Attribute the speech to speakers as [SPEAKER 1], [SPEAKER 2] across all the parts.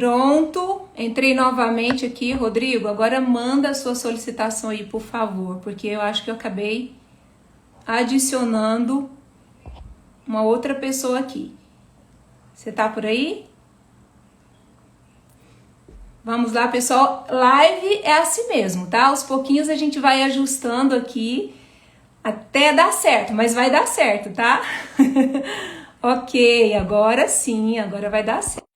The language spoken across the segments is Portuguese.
[SPEAKER 1] Pronto, entrei novamente aqui, Rodrigo. Agora manda a sua solicitação aí, por favor, porque eu acho que eu acabei adicionando uma outra pessoa aqui. Você tá por aí? Vamos lá, pessoal. Live é assim mesmo, tá? Aos pouquinhos a gente vai ajustando aqui até dar certo, mas vai dar certo, tá? Ok, agora sim, agora vai dar certo.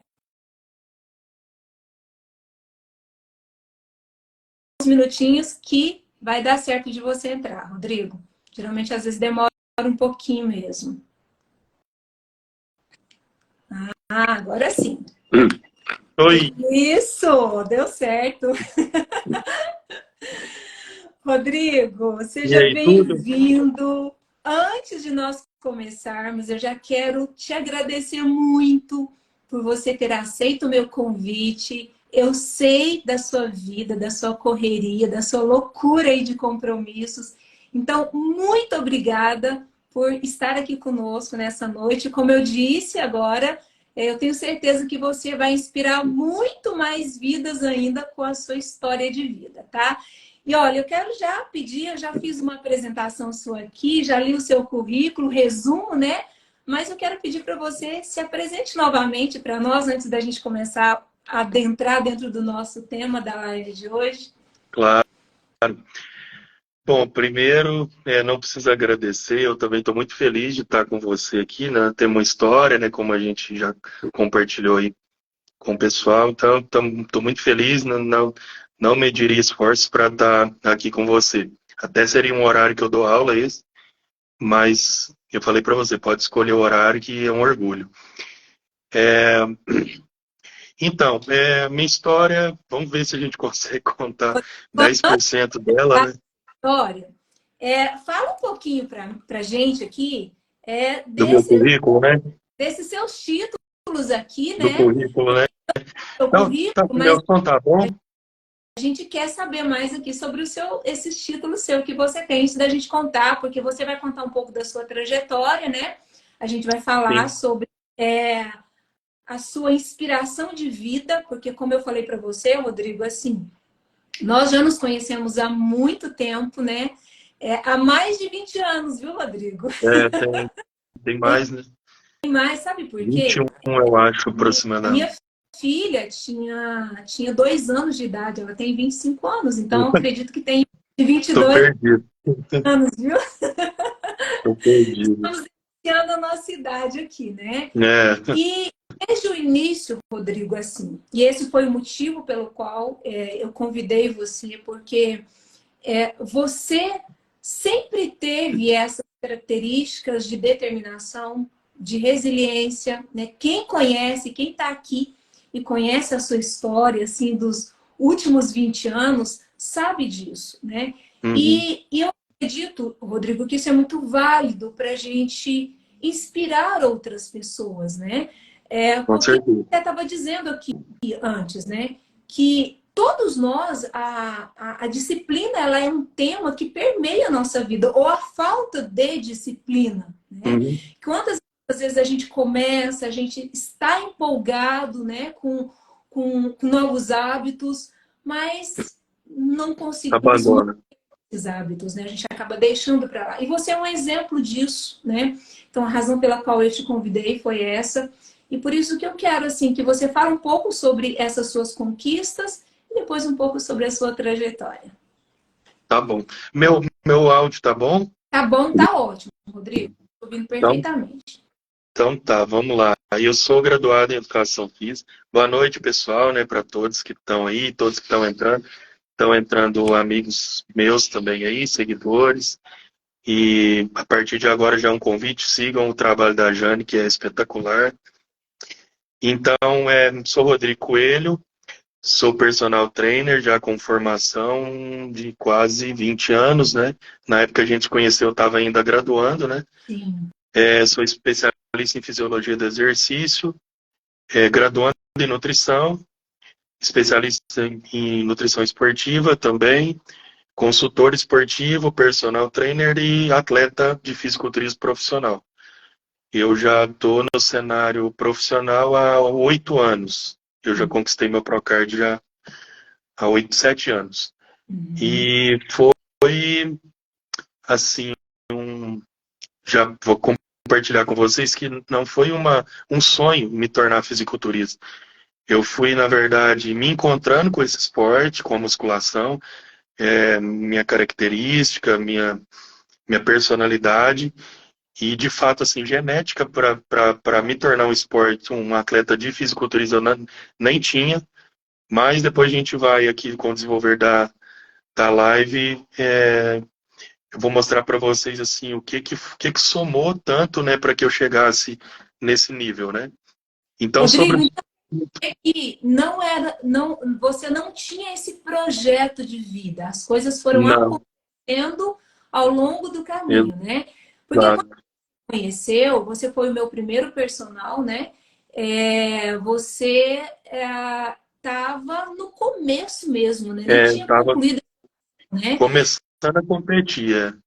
[SPEAKER 1] Uns minutinhos que vai dar certo de você entrar, Rodrigo. Geralmente às vezes demora um pouquinho mesmo. Agora sim.
[SPEAKER 2] Oi,
[SPEAKER 1] Isso, deu certo. Rodrigo,
[SPEAKER 2] e
[SPEAKER 1] seja
[SPEAKER 2] aí, tudo?
[SPEAKER 1] bem-vindo. Antes de nós começarmos, eu já quero te agradecer muito por você ter aceito o meu convite. Eu sei da sua vida, da sua correria, da sua loucura aí de compromissos. Então, muito obrigada por estar aqui conosco nessa noite. Como eu disse agora, eu tenho certeza que você vai inspirar muito mais vidas ainda com a sua história de vida, tá? E olha, eu quero já pedir, eu já fiz uma apresentação sua aqui, já li o seu currículo, resumo, né? Mas eu quero pedir para você se apresente novamente para nós antes da gente começar a adentrar dentro do nosso tema da live de hoje.
[SPEAKER 2] Claro. Bom, primeiro, não precisa agradecer, eu também estou muito feliz de estar com você aqui, né? Tem uma história, né, como a gente já compartilhou aí com o pessoal, então estou muito feliz, não mediria esforços para estar aqui com você. Até seria um horário que eu dou aula esse, mas eu falei para você, pode escolher o horário que é um orgulho. Então, minha história, vamos ver se a gente consegue contar 10% dela, né?
[SPEAKER 1] História. Fala um pouquinho para a gente aqui
[SPEAKER 2] Do meu currículo, né?
[SPEAKER 1] desses seus títulos aqui,
[SPEAKER 2] Do
[SPEAKER 1] né?
[SPEAKER 2] currículo, né?
[SPEAKER 1] O
[SPEAKER 2] Então, tá,
[SPEAKER 1] currículo, mas
[SPEAKER 2] Nelson, tá bom?
[SPEAKER 1] a gente quer saber mais aqui sobre esses títulos seu que você tem, antes da gente contar, porque você vai contar um pouco da sua trajetória, né? A gente vai falar
[SPEAKER 2] Sim.
[SPEAKER 1] sobre é, a sua inspiração de vida, porque como eu falei para você, Rodrigo, assim, nós já nos conhecemos há muito tempo, né? Há mais de 20 anos, viu, Rodrigo?
[SPEAKER 2] Tem mais, né?
[SPEAKER 1] Mas sabe por quê?
[SPEAKER 2] 21, eu acho,
[SPEAKER 1] A minha
[SPEAKER 2] aproximadamente.
[SPEAKER 1] filha tinha 2 anos de idade, ela tem 25 anos, então eu acredito que tem de
[SPEAKER 2] Tô
[SPEAKER 1] 22
[SPEAKER 2] perdido.
[SPEAKER 1] anos, viu?
[SPEAKER 2] Tô perdido.
[SPEAKER 1] Estamos iniciando a nossa idade aqui, né?
[SPEAKER 2] É,
[SPEAKER 1] E desde o início, Rodrigo, assim, e esse foi o motivo pelo qual eu convidei você, porque você sempre teve essas características de determinação, de resiliência, né? Quem conhece, quem está aqui e conhece a sua história, assim, dos últimos 20 anos, sabe disso, né?
[SPEAKER 2] uhum,
[SPEAKER 1] E eu acredito, Rodrigo, que isso é muito válido para a gente inspirar outras pessoas, né?
[SPEAKER 2] com
[SPEAKER 1] Porque
[SPEAKER 2] certeza.
[SPEAKER 1] você estava dizendo aqui antes, né? Que todos nós, a disciplina, ela é um tema que permeia a nossa vida, ou a falta de disciplina, né?
[SPEAKER 2] Uhum.
[SPEAKER 1] Quantas vezes a gente começa, a gente está empolgado, né, com novos hábitos, mas não conseguimos
[SPEAKER 2] Abandona.
[SPEAKER 1] esses hábitos, né? A gente acaba deixando para lá. E você é um exemplo disso, né? Então, a razão pela qual eu te convidei foi essa. E por isso que eu quero, assim, que você fale um pouco sobre essas suas conquistas e depois um pouco sobre a sua trajetória.
[SPEAKER 2] Tá bom. Meu áudio tá bom?
[SPEAKER 1] Tá bom? Tá ótimo, Rodrigo. Estou ouvindo
[SPEAKER 2] Então,
[SPEAKER 1] perfeitamente.
[SPEAKER 2] então tá, vamos lá. Eu sou graduado em Educação Física. Boa noite, pessoal, né, para todos que estão aí, todos que estão entrando. Estão entrando amigos meus também aí, seguidores. E a partir de agora já é um convite, sigam o trabalho da Jane, que é espetacular. Então, sou Rodrigo Coelho, sou personal trainer, já com formação de quase 20 anos, né? Na época que a gente se conheceu, eu estava ainda graduando, né?
[SPEAKER 1] Sim.
[SPEAKER 2] Sou especialista em fisiologia do exercício, graduando em nutrição, especialista em nutrição esportiva também, consultor esportivo, personal trainer e atleta de fisiculturismo profissional. Eu já estou no cenário profissional há 8 anos. Eu já conquistei meu Procard já há 8, 7 anos. E foi, assim, já vou compartilhar com vocês que não foi um sonho me tornar fisiculturista. Eu fui, na verdade, me encontrando com esse esporte, com a musculação, minha característica, minha personalidade e, de fato, assim, genética para me tornar um atleta de fisiculturismo eu nem tinha, mas depois a gente vai aqui com o desenvolver da live, eu vou mostrar para vocês assim o que somou tanto, né, para que eu chegasse nesse nível, né? Então, sobre
[SPEAKER 1] Rodrigo, então é que não era, não, você não tinha esse projeto de vida. As coisas foram
[SPEAKER 2] não,
[SPEAKER 1] acontecendo ao longo do caminho, né? Porque quando
[SPEAKER 2] exato,
[SPEAKER 1] você conheceu, você foi o meu primeiro personal, né? Você estava no começo mesmo, né? Nem tinha
[SPEAKER 2] estava
[SPEAKER 1] concluído, né?
[SPEAKER 2] começando a competir,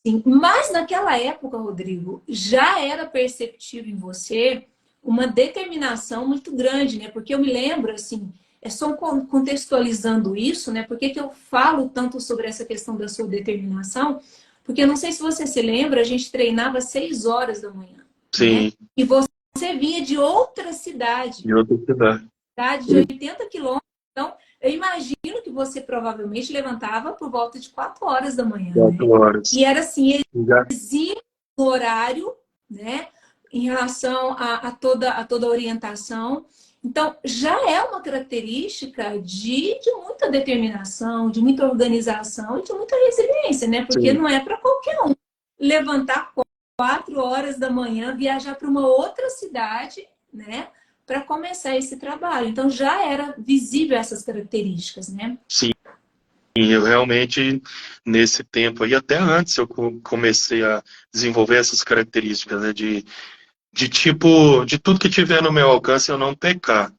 [SPEAKER 1] Sim, mas naquela época, Rodrigo, já era perceptível em você uma determinação muito grande, né? Porque eu me lembro, assim, é só contextualizando isso, né? Por que que eu falo tanto sobre essa questão da sua determinação? Porque eu não sei se você se lembra, a gente treinava às 6 horas da manhã, né?
[SPEAKER 2] sim,
[SPEAKER 1] E você vinha de outra cidade,
[SPEAKER 2] em outra cidade,
[SPEAKER 1] cidade de 80 quilômetros. Então, eu imagino que você provavelmente levantava por volta de 4 horas da manhã, né?
[SPEAKER 2] 4 horas.
[SPEAKER 1] E era assim,
[SPEAKER 2] Já,
[SPEAKER 1] no horário, né, em relação a toda a orientação. Então, já é uma característica de muita determinação, de muita organização e de muita resiliência, né? Porque
[SPEAKER 2] sim,
[SPEAKER 1] não é para qualquer um levantar 4 horas da manhã, viajar para uma outra cidade, né? Para começar esse trabalho. Então, já era visível essas características, né?
[SPEAKER 2] sim. E eu realmente, nesse tempo aí, até antes eu comecei a desenvolver essas características, né, de tipo, de tudo que tiver no meu alcance eu não pecar.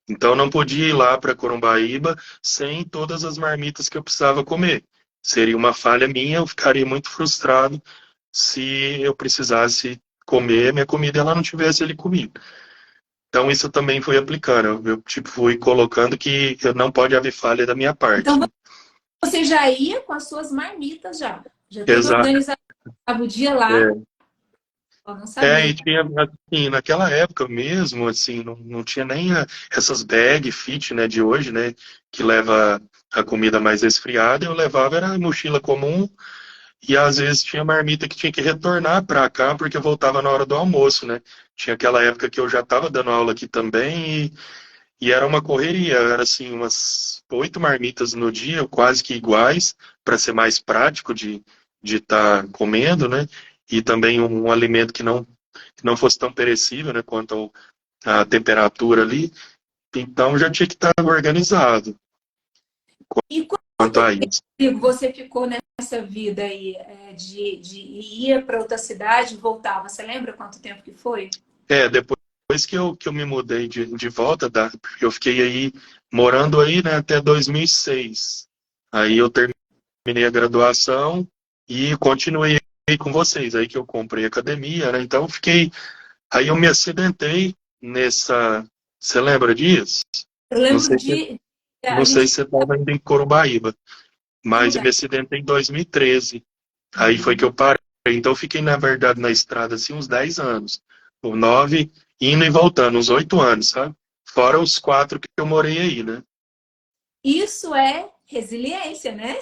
[SPEAKER 2] Então eu não podia ir lá para Corumbaíba sem todas as marmitas que eu precisava comer. Seria uma falha minha, eu ficaria muito frustrado se eu precisasse comer minha comida e ela não tivesse ali comigo. Então isso eu também fui aplicando, eu tipo, fui colocando que não pode haver falha da minha
[SPEAKER 1] Então,
[SPEAKER 2] parte, né?
[SPEAKER 1] você já ia com as suas marmitas já tudo
[SPEAKER 2] Exato.
[SPEAKER 1] organizado, o dia lá,
[SPEAKER 2] É.
[SPEAKER 1] eu não sabia.
[SPEAKER 2] E tinha, assim, naquela época mesmo, assim, não tinha nem essas bag fit, né, de hoje, né, que leva a comida mais resfriada, eu levava era a mochila comum e às vezes tinha marmita que tinha que retornar para cá porque eu voltava na hora do almoço, né. Tinha aquela época que eu já estava dando aula aqui também e era uma correria, era assim, umas 8 marmitas no dia, quase que iguais, para ser mais prático de estar comendo, né, e também um alimento que não fosse tão perecível, né, quanto a temperatura ali, então já tinha que estar organizado
[SPEAKER 1] E
[SPEAKER 2] quanto
[SPEAKER 1] quanto
[SPEAKER 2] a isso.
[SPEAKER 1] tempo você ficou nessa vida aí de ir para outra cidade e voltava? Você lembra quanto tempo que foi?
[SPEAKER 2] Depois que eu me mudei de volta, porque eu fiquei aí, morando aí, né, até 2006. Aí eu terminei a graduação e continuei aí com vocês, aí que eu comprei academia, né, então eu fiquei, aí eu me acidentei nessa, você lembra disso?
[SPEAKER 1] Eu
[SPEAKER 2] Não
[SPEAKER 1] lembro
[SPEAKER 2] sei se,
[SPEAKER 1] de
[SPEAKER 2] não
[SPEAKER 1] a
[SPEAKER 2] sei
[SPEAKER 1] gente
[SPEAKER 2] se você estava ainda em Corubaíba. Mas eu me acidentei em 2013. Aí foi que eu parei. Então eu fiquei, na verdade, na estrada assim, uns 10 anos. Ou 9, indo e voltando, uns 8 anos, sabe? Fora os 4 que eu morei aí, né?
[SPEAKER 1] Isso é resiliência, né?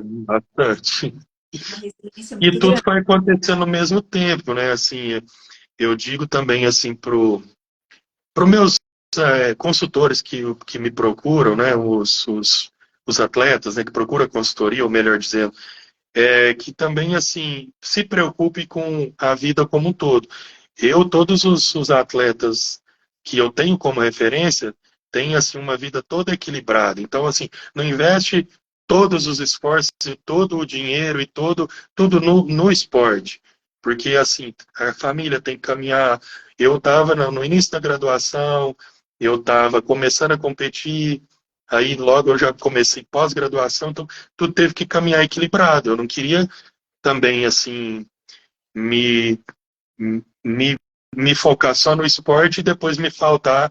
[SPEAKER 2] Bastante.
[SPEAKER 1] Uma resiliência
[SPEAKER 2] E
[SPEAKER 1] muito
[SPEAKER 2] tudo
[SPEAKER 1] grande.
[SPEAKER 2] foi acontecendo ao mesmo tempo, né? Assim, eu digo também assim pro meus consultores que me procuram, né? Os atletas, né? Que procuram a consultoria, ou melhor dizendo, que também, assim, se preocupe com a vida como um todo. Todos os atletas que eu tenho como referência, têm, assim, uma vida toda equilibrada. Então, assim, não investe todos os esforços e todo o dinheiro e tudo no esporte. Porque, assim, a família tem que caminhar. Eu estava no início da graduação, eu estava começando a competir, aí logo eu já comecei pós-graduação, então tudo teve que caminhar equilibrado. Eu não queria também, assim, me, me, me focar só no esporte e depois me faltar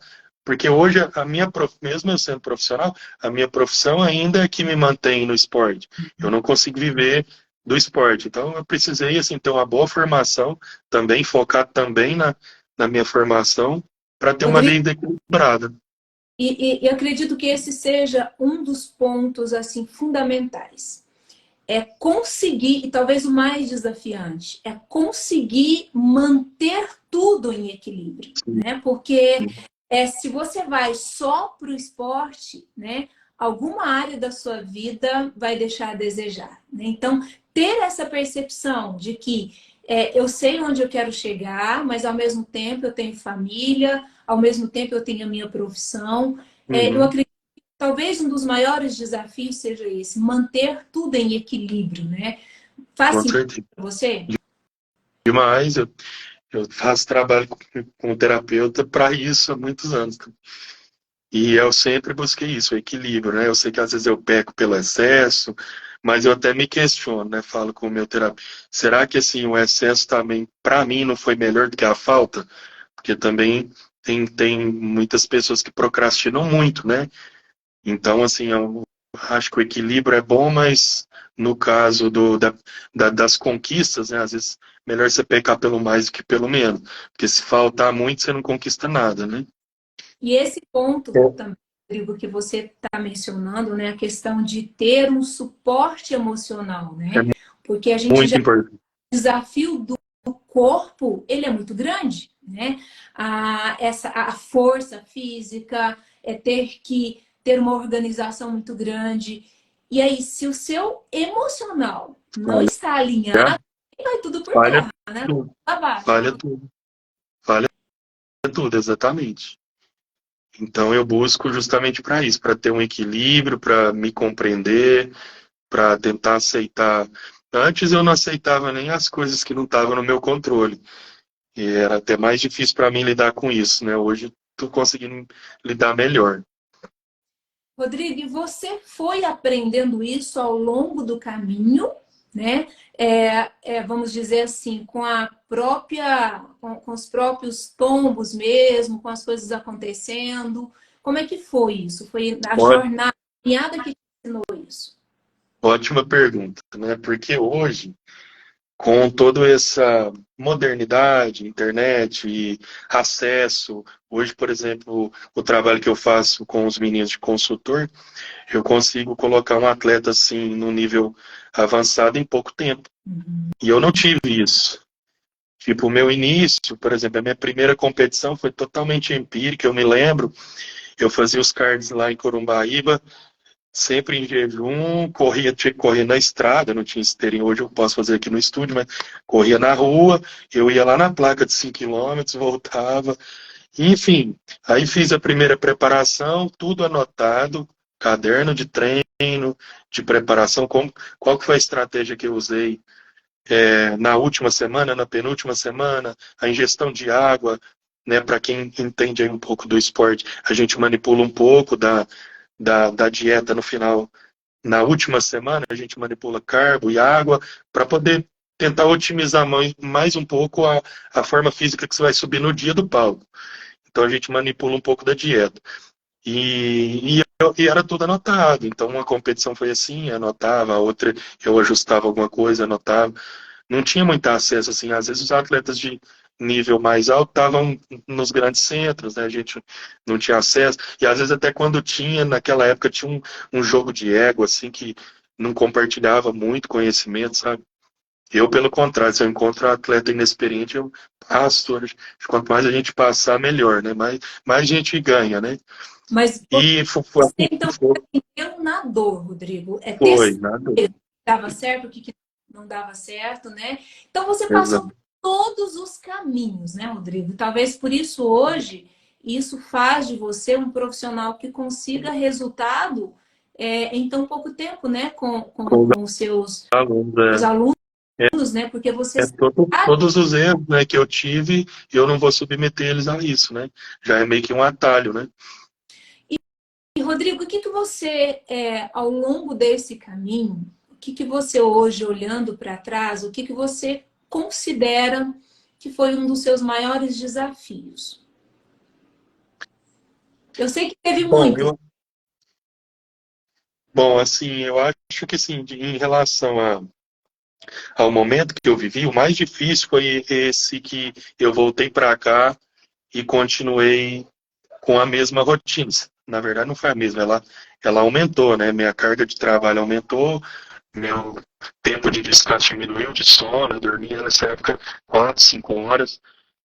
[SPEAKER 2] Porque hoje, mesmo eu sendo profissional, a minha profissão ainda é que me mantém no esporte. Eu não consigo viver do esporte. Então, eu precisei, assim, ter uma boa formação, também focar também na minha formação, para ter uma
[SPEAKER 1] Rodrigo,
[SPEAKER 2] vida equilibrada.
[SPEAKER 1] e acredito que esse seja um dos pontos assim fundamentais. É conseguir, e talvez o mais desafiante, é conseguir manter tudo em equilíbrio, né? Porque se você vai só para o esporte, né, alguma área da sua vida vai deixar a desejar, né? Então, ter essa percepção de que eu sei onde eu quero chegar, mas ao mesmo tempo eu tenho família, ao mesmo tempo eu tenho a minha profissão. Eu
[SPEAKER 2] Uhum,
[SPEAKER 1] acredito que talvez um dos maiores desafios seja esse, manter tudo em equilíbrio, né? Faz
[SPEAKER 2] com
[SPEAKER 1] sentido
[SPEAKER 2] certeza.
[SPEAKER 1] para você?
[SPEAKER 2] Demais, eu faço trabalho com terapeuta para isso há muitos anos. E eu sempre busquei isso, o equilíbrio, né? Eu sei que às vezes eu peco pelo excesso, mas eu até me questiono, né? Falo com o meu terapeuta, será que assim o excesso também, para mim, não foi melhor do que a falta? Porque também tem muitas pessoas que procrastinam muito, né? Então, assim, eu acho que o equilíbrio é bom, mas no caso das conquistas, né? Às vezes melhor você pecar pelo mais do que pelo menos. Porque se faltar muito, você não conquista nada, né?
[SPEAKER 1] E esse ponto
[SPEAKER 2] É
[SPEAKER 1] também, Rodrigo, que você está mencionando, né? A questão de ter um suporte emocional,
[SPEAKER 2] é
[SPEAKER 1] né? Porque a gente
[SPEAKER 2] muito
[SPEAKER 1] já
[SPEAKER 2] importante.
[SPEAKER 1] o desafio do corpo, ele é muito grande, né? A força física, ter que ter uma organização muito grande. E aí, se o seu emocional não
[SPEAKER 2] Falha,
[SPEAKER 1] está alinhado, vai tudo por
[SPEAKER 2] falha
[SPEAKER 1] terra, né?
[SPEAKER 2] tudo,
[SPEAKER 1] Abaixo, né?
[SPEAKER 2] falha tudo, falha tudo, exatamente. Então eu busco justamente para isso, para ter um equilíbrio, para me compreender, para tentar aceitar. Antes eu não aceitava nem as coisas que não estavam no meu controle. E era até mais difícil para mim lidar com isso, né? Hoje estou conseguindo lidar melhor.
[SPEAKER 1] Rodrigo, e você foi aprendendo isso ao longo do caminho, né? Vamos dizer assim, com os próprios tombos mesmo, com as coisas acontecendo. Como é que foi isso? Foi a
[SPEAKER 2] Ó-
[SPEAKER 1] jornada, a caminhada que te ensinou isso?
[SPEAKER 2] Ótima pergunta, né? Porque hoje com toda essa modernidade, internet e acesso, hoje, por exemplo, o trabalho que eu faço com os meninos de consultor, eu consigo colocar um atleta assim no nível avançado em pouco tempo.
[SPEAKER 1] Uhum.
[SPEAKER 2] E eu não tive isso. Tipo, o meu início, por exemplo, a minha primeira competição foi totalmente empírica, eu me lembro, eu fazia os cards lá em Corumbaíba, sempre em jejum, tinha que correr na estrada, não tinha esteirinho, hoje eu posso fazer aqui no estúdio, mas corria na rua, eu ia lá na placa de 5 quilômetros, voltava, enfim, aí fiz a primeira preparação, tudo anotado, caderno de treino, de preparação, qual que foi a estratégia que eu usei na última semana, na penúltima semana, a ingestão de água, né, para quem entende aí um pouco do esporte, a gente manipula um pouco da dieta no final. Na última semana, a gente manipula carbo e água para poder tentar otimizar mais um pouco a forma física que você vai subir no dia do palco. Então, a gente manipula um pouco da dieta. E era tudo anotado. Então, uma competição foi assim, anotava, a outra eu ajustava alguma coisa, anotava. Não tinha muito acesso, assim. Às vezes, os atletas de nível mais alto estavam nos grandes centros, né? A gente não tinha acesso. E às vezes até quando tinha, naquela época tinha um jogo de ego, assim, que não compartilhava muito conhecimento, sabe? Eu, pelo contrário, se eu encontro um atleta inexperiente, eu passo. Quanto mais a gente passar, melhor, né? Mais gente ganha, né?
[SPEAKER 1] Mas
[SPEAKER 2] E
[SPEAKER 1] você, então, aprendeu na dor, Rodrigo.
[SPEAKER 2] foi,
[SPEAKER 1] Testando
[SPEAKER 2] nada.
[SPEAKER 1] o que dava certo, o que não dava certo, né? Então, você passou por
[SPEAKER 2] Exato.
[SPEAKER 1] todos os caminhos, né, Rodrigo? Talvez por isso hoje, isso faz de você um profissional que consiga resultado em tão pouco tempo, né?
[SPEAKER 2] Com os
[SPEAKER 1] Com
[SPEAKER 2] alunos,
[SPEAKER 1] os alunos, né? Porque você sabe.
[SPEAKER 2] todos os erros, né, que eu tive, eu não vou submeter eles a isso, né? Já é meio que um atalho, né?
[SPEAKER 1] E, Rodrigo, o que que você, ao longo desse caminho, o que que você hoje, olhando para trás, o que que você considera que foi um dos seus maiores desafios? Eu sei que teve
[SPEAKER 2] Bom,
[SPEAKER 1] muitas.
[SPEAKER 2] assim, eu acho que assim, em relação ao momento que eu vivi, o mais difícil foi esse que eu voltei para cá e continuei com a mesma rotina. Na verdade, não foi a mesma, ela aumentou, né? Minha carga de trabalho aumentou, meu tempo de descanso diminuiu de sono, eu dormia nessa época 4, 5 horas.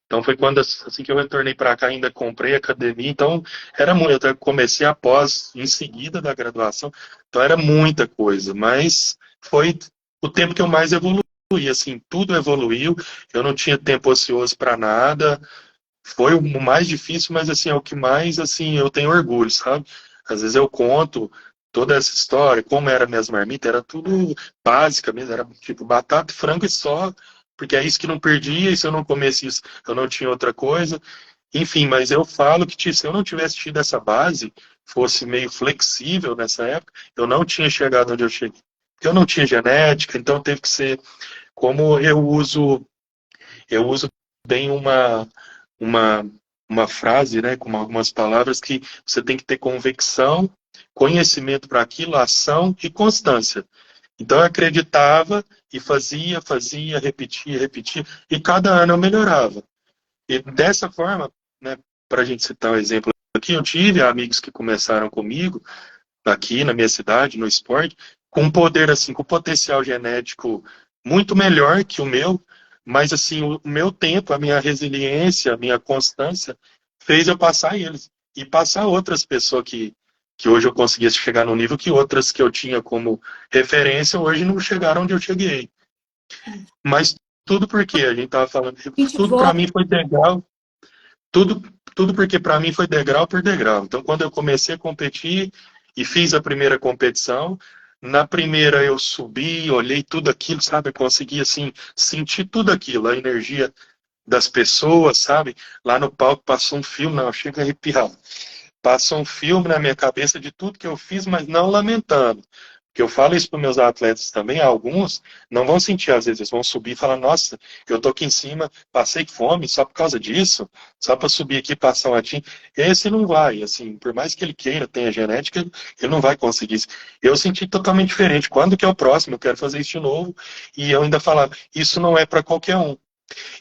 [SPEAKER 2] Então foi quando, assim que eu retornei para cá, ainda comprei academia, então era muito, eu comecei após, em seguida da graduação, então era muita coisa, mas foi o tempo que eu mais evoluí, assim, tudo evoluiu, eu não tinha tempo ocioso para nada, foi o mais difícil, mas assim, é o que mais, assim, eu tenho orgulho, sabe? Às vezes eu conto toda essa história, como era minhas marmitas, era tudo básica mesmo, era tipo batata, frango e só, porque é isso que não perdia, e se eu não comesse isso, eu não tinha outra coisa. Enfim, mas eu falo que se eu não tivesse tido essa base, fosse meio flexível nessa época, eu não tinha chegado onde eu cheguei. Porque eu não tinha genética, então teve que ser como eu uso bem uma, uma frase, né, com algumas palavras que você tem que ter convicção, conhecimento para aquilo, ação e constância. Então eu acreditava e fazia, repetia, e cada ano eu melhorava. E dessa forma, né, para a gente citar um exemplo aqui, eu tive amigos que começaram comigo, aqui na minha cidade, no esporte, com um poder assim, com potencial genético muito melhor que o meu, mas assim, o meu tempo, a minha resiliência, a minha constância fez eu passar eles e passar outras pessoas que hoje eu conseguia chegar no nível que outras que eu tinha como referência hoje não chegaram onde eu cheguei. Mas tudo porque a gente estava falando,
[SPEAKER 1] A gente
[SPEAKER 2] tudo para
[SPEAKER 1] volta.
[SPEAKER 2] mim foi degrau, tudo, tudo porque para mim foi degrau por degrau. Então, quando eu comecei a competir e fiz a primeira competição, na primeira eu subi, olhei tudo aquilo, sabe? Eu consegui, assim, sentir tudo aquilo, a energia das pessoas, sabe? Lá no palco passou um filme, não, chega a arrepiar. Passou um filme na minha cabeça de tudo que eu fiz, mas não lamentando. Porque eu falo isso para meus atletas também, alguns não vão sentir, às vezes, vão subir e falar, nossa, eu tô aqui em cima, passei fome só por causa disso, só para subir aqui e passar um latim. Esse não vai, assim, por mais que ele queira, tenha genética, ele não vai conseguir isso. Eu senti totalmente diferente. Quando que é o próximo? Eu quero fazer isso de novo. E eu ainda falava, isso não é para qualquer um.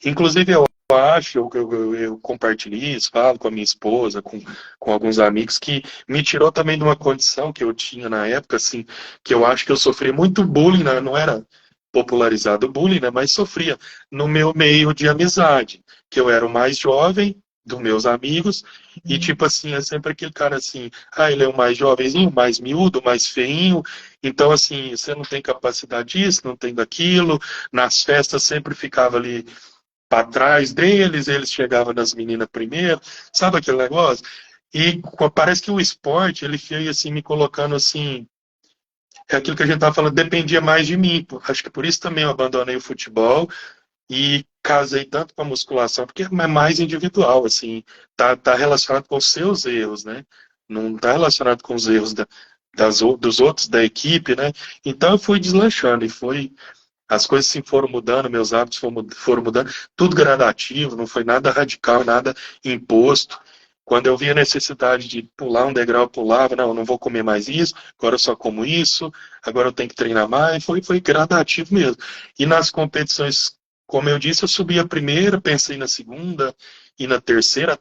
[SPEAKER 2] Inclusive, eu acho, eu compartilhei isso, falo com a minha esposa, com alguns amigos, que me tirou também de uma condição que eu tinha na época, assim, que eu acho que eu sofri muito bullying, né? Não era popularizado o bullying, né? Mas sofria no meu meio de amizade, que eu era o mais jovem dos meus amigos, e tipo assim, é sempre aquele cara assim, ele é o mais jovenzinho, mais miúdo, mais feinho, então assim, você não tem capacidade disso, não tem daquilo, nas festas sempre ficava ali para trás deles, eles chegavam nas meninas primeiro, sabe aquele negócio? E parece que o esporte, ele foi assim, me colocando assim, é aquilo que a gente estava falando, dependia mais de mim. Acho que por isso também eu abandonei o futebol e casei tanto com a musculação, porque é mais individual, assim, tá relacionado com os seus erros, né? Não tá relacionado com os erros dos outros da equipe, né? Então eu fui deslanchando e as coisas assim foram mudando, meus hábitos foram mudando, tudo gradativo, não foi nada radical, nada imposto. Quando eu via a necessidade de pular um degrau, eu pulava, não, eu não vou comer mais isso, agora eu só como isso, agora eu tenho que treinar mais, foi gradativo mesmo. E nas competições, como eu disse, eu subi a primeira, pensei na segunda e na terceira,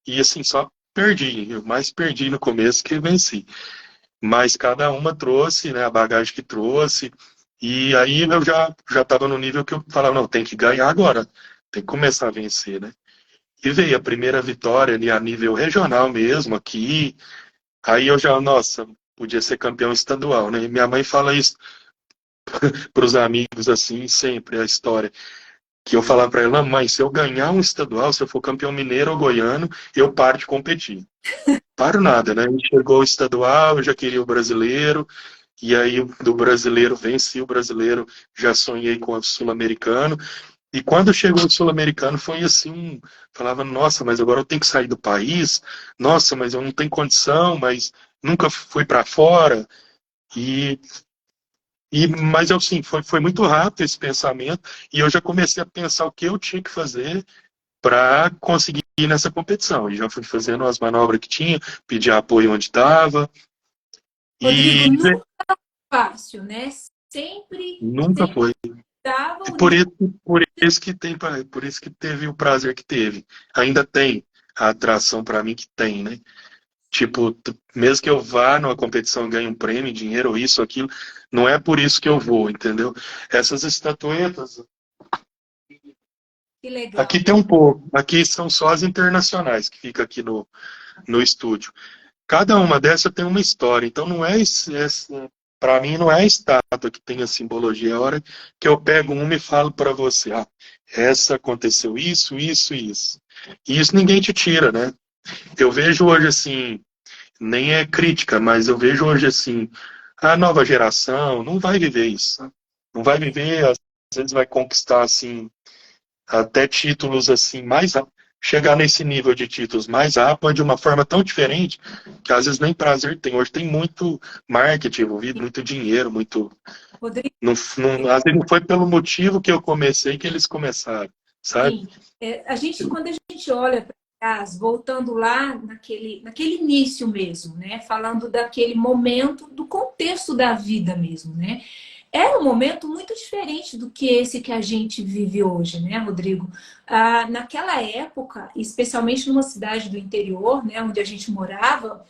[SPEAKER 2] e assim, só perdi, eu mais perdi no começo que venci. Mas cada uma trouxe, né, a bagagem que trouxe, e aí eu já estava no nível que eu falava, não, tem que ganhar agora, tem que começar a vencer, né? E veio a primeira vitória ali a nível regional mesmo, aqui, aí eu já, nossa, podia ser campeão estadual, né? E minha mãe fala isso para os amigos, assim, sempre, a história, que eu falava para ela, mãe, se eu ganhar um estadual, se eu for campeão mineiro ou goiano, eu paro de competir. Paro nada, né? Chegou o estadual, eu já queria o brasileiro, e aí do brasileiro, venci o brasileiro, já sonhei com o sul-americano. E quando chegou o sul-americano foi assim, falava, nossa, mas agora eu tenho que sair do país, nossa, mas eu não tenho condição, mas nunca fui para fora. E, mas eu sim, foi muito rápido esse pensamento, e eu já comecei a pensar o que eu tinha que fazer para conseguir nessa competição. E já fui fazendo as manobras que tinha, pedi apoio onde estava.
[SPEAKER 1] Rodrigo,
[SPEAKER 2] E
[SPEAKER 1] nunca fácil, né? Sempre,
[SPEAKER 2] nunca
[SPEAKER 1] sempre
[SPEAKER 2] foi.
[SPEAKER 1] dava o
[SPEAKER 2] Por
[SPEAKER 1] nível.
[SPEAKER 2] isso, por isso que tem, por isso que teve o prazer que teve. Ainda tem a atração para mim que tem, né? Tipo, mesmo que eu vá numa competição e ganhe um prêmio, dinheiro, isso, aquilo, não é por isso que eu vou, entendeu? Essas estatuetas,
[SPEAKER 1] Que legal.
[SPEAKER 2] aqui tem um pouco, aqui são só as internacionais que fica aqui no estúdio. Cada uma dessa tem uma história, então não é para mim não é a estátua que tem a simbologia, é a hora que eu pego uma e falo para você, ah, essa aconteceu isso, isso e isso. E isso ninguém te tira, né? Eu vejo hoje assim, nem é crítica, mas eu vejo hoje assim, a nova geração não vai viver isso. Não vai viver, às vezes vai conquistar assim até títulos assim mais chegar nesse nível de títulos mais rápido de uma forma tão diferente que às vezes nem prazer tem. Hoje tem muito marketing envolvido, muito dinheiro, muito
[SPEAKER 1] Rodrigo,
[SPEAKER 2] às vezes não foi pelo motivo que eu comecei que eles começaram, sabe?
[SPEAKER 1] sim. Quando a gente olha para trás, voltando lá naquele início mesmo, né? Falando daquele momento, do contexto da vida mesmo, né? Era um momento muito diferente do que esse que a gente vive hoje, né, Rodrigo? Naquela época, especialmente numa cidade do interior, né, onde a gente morava,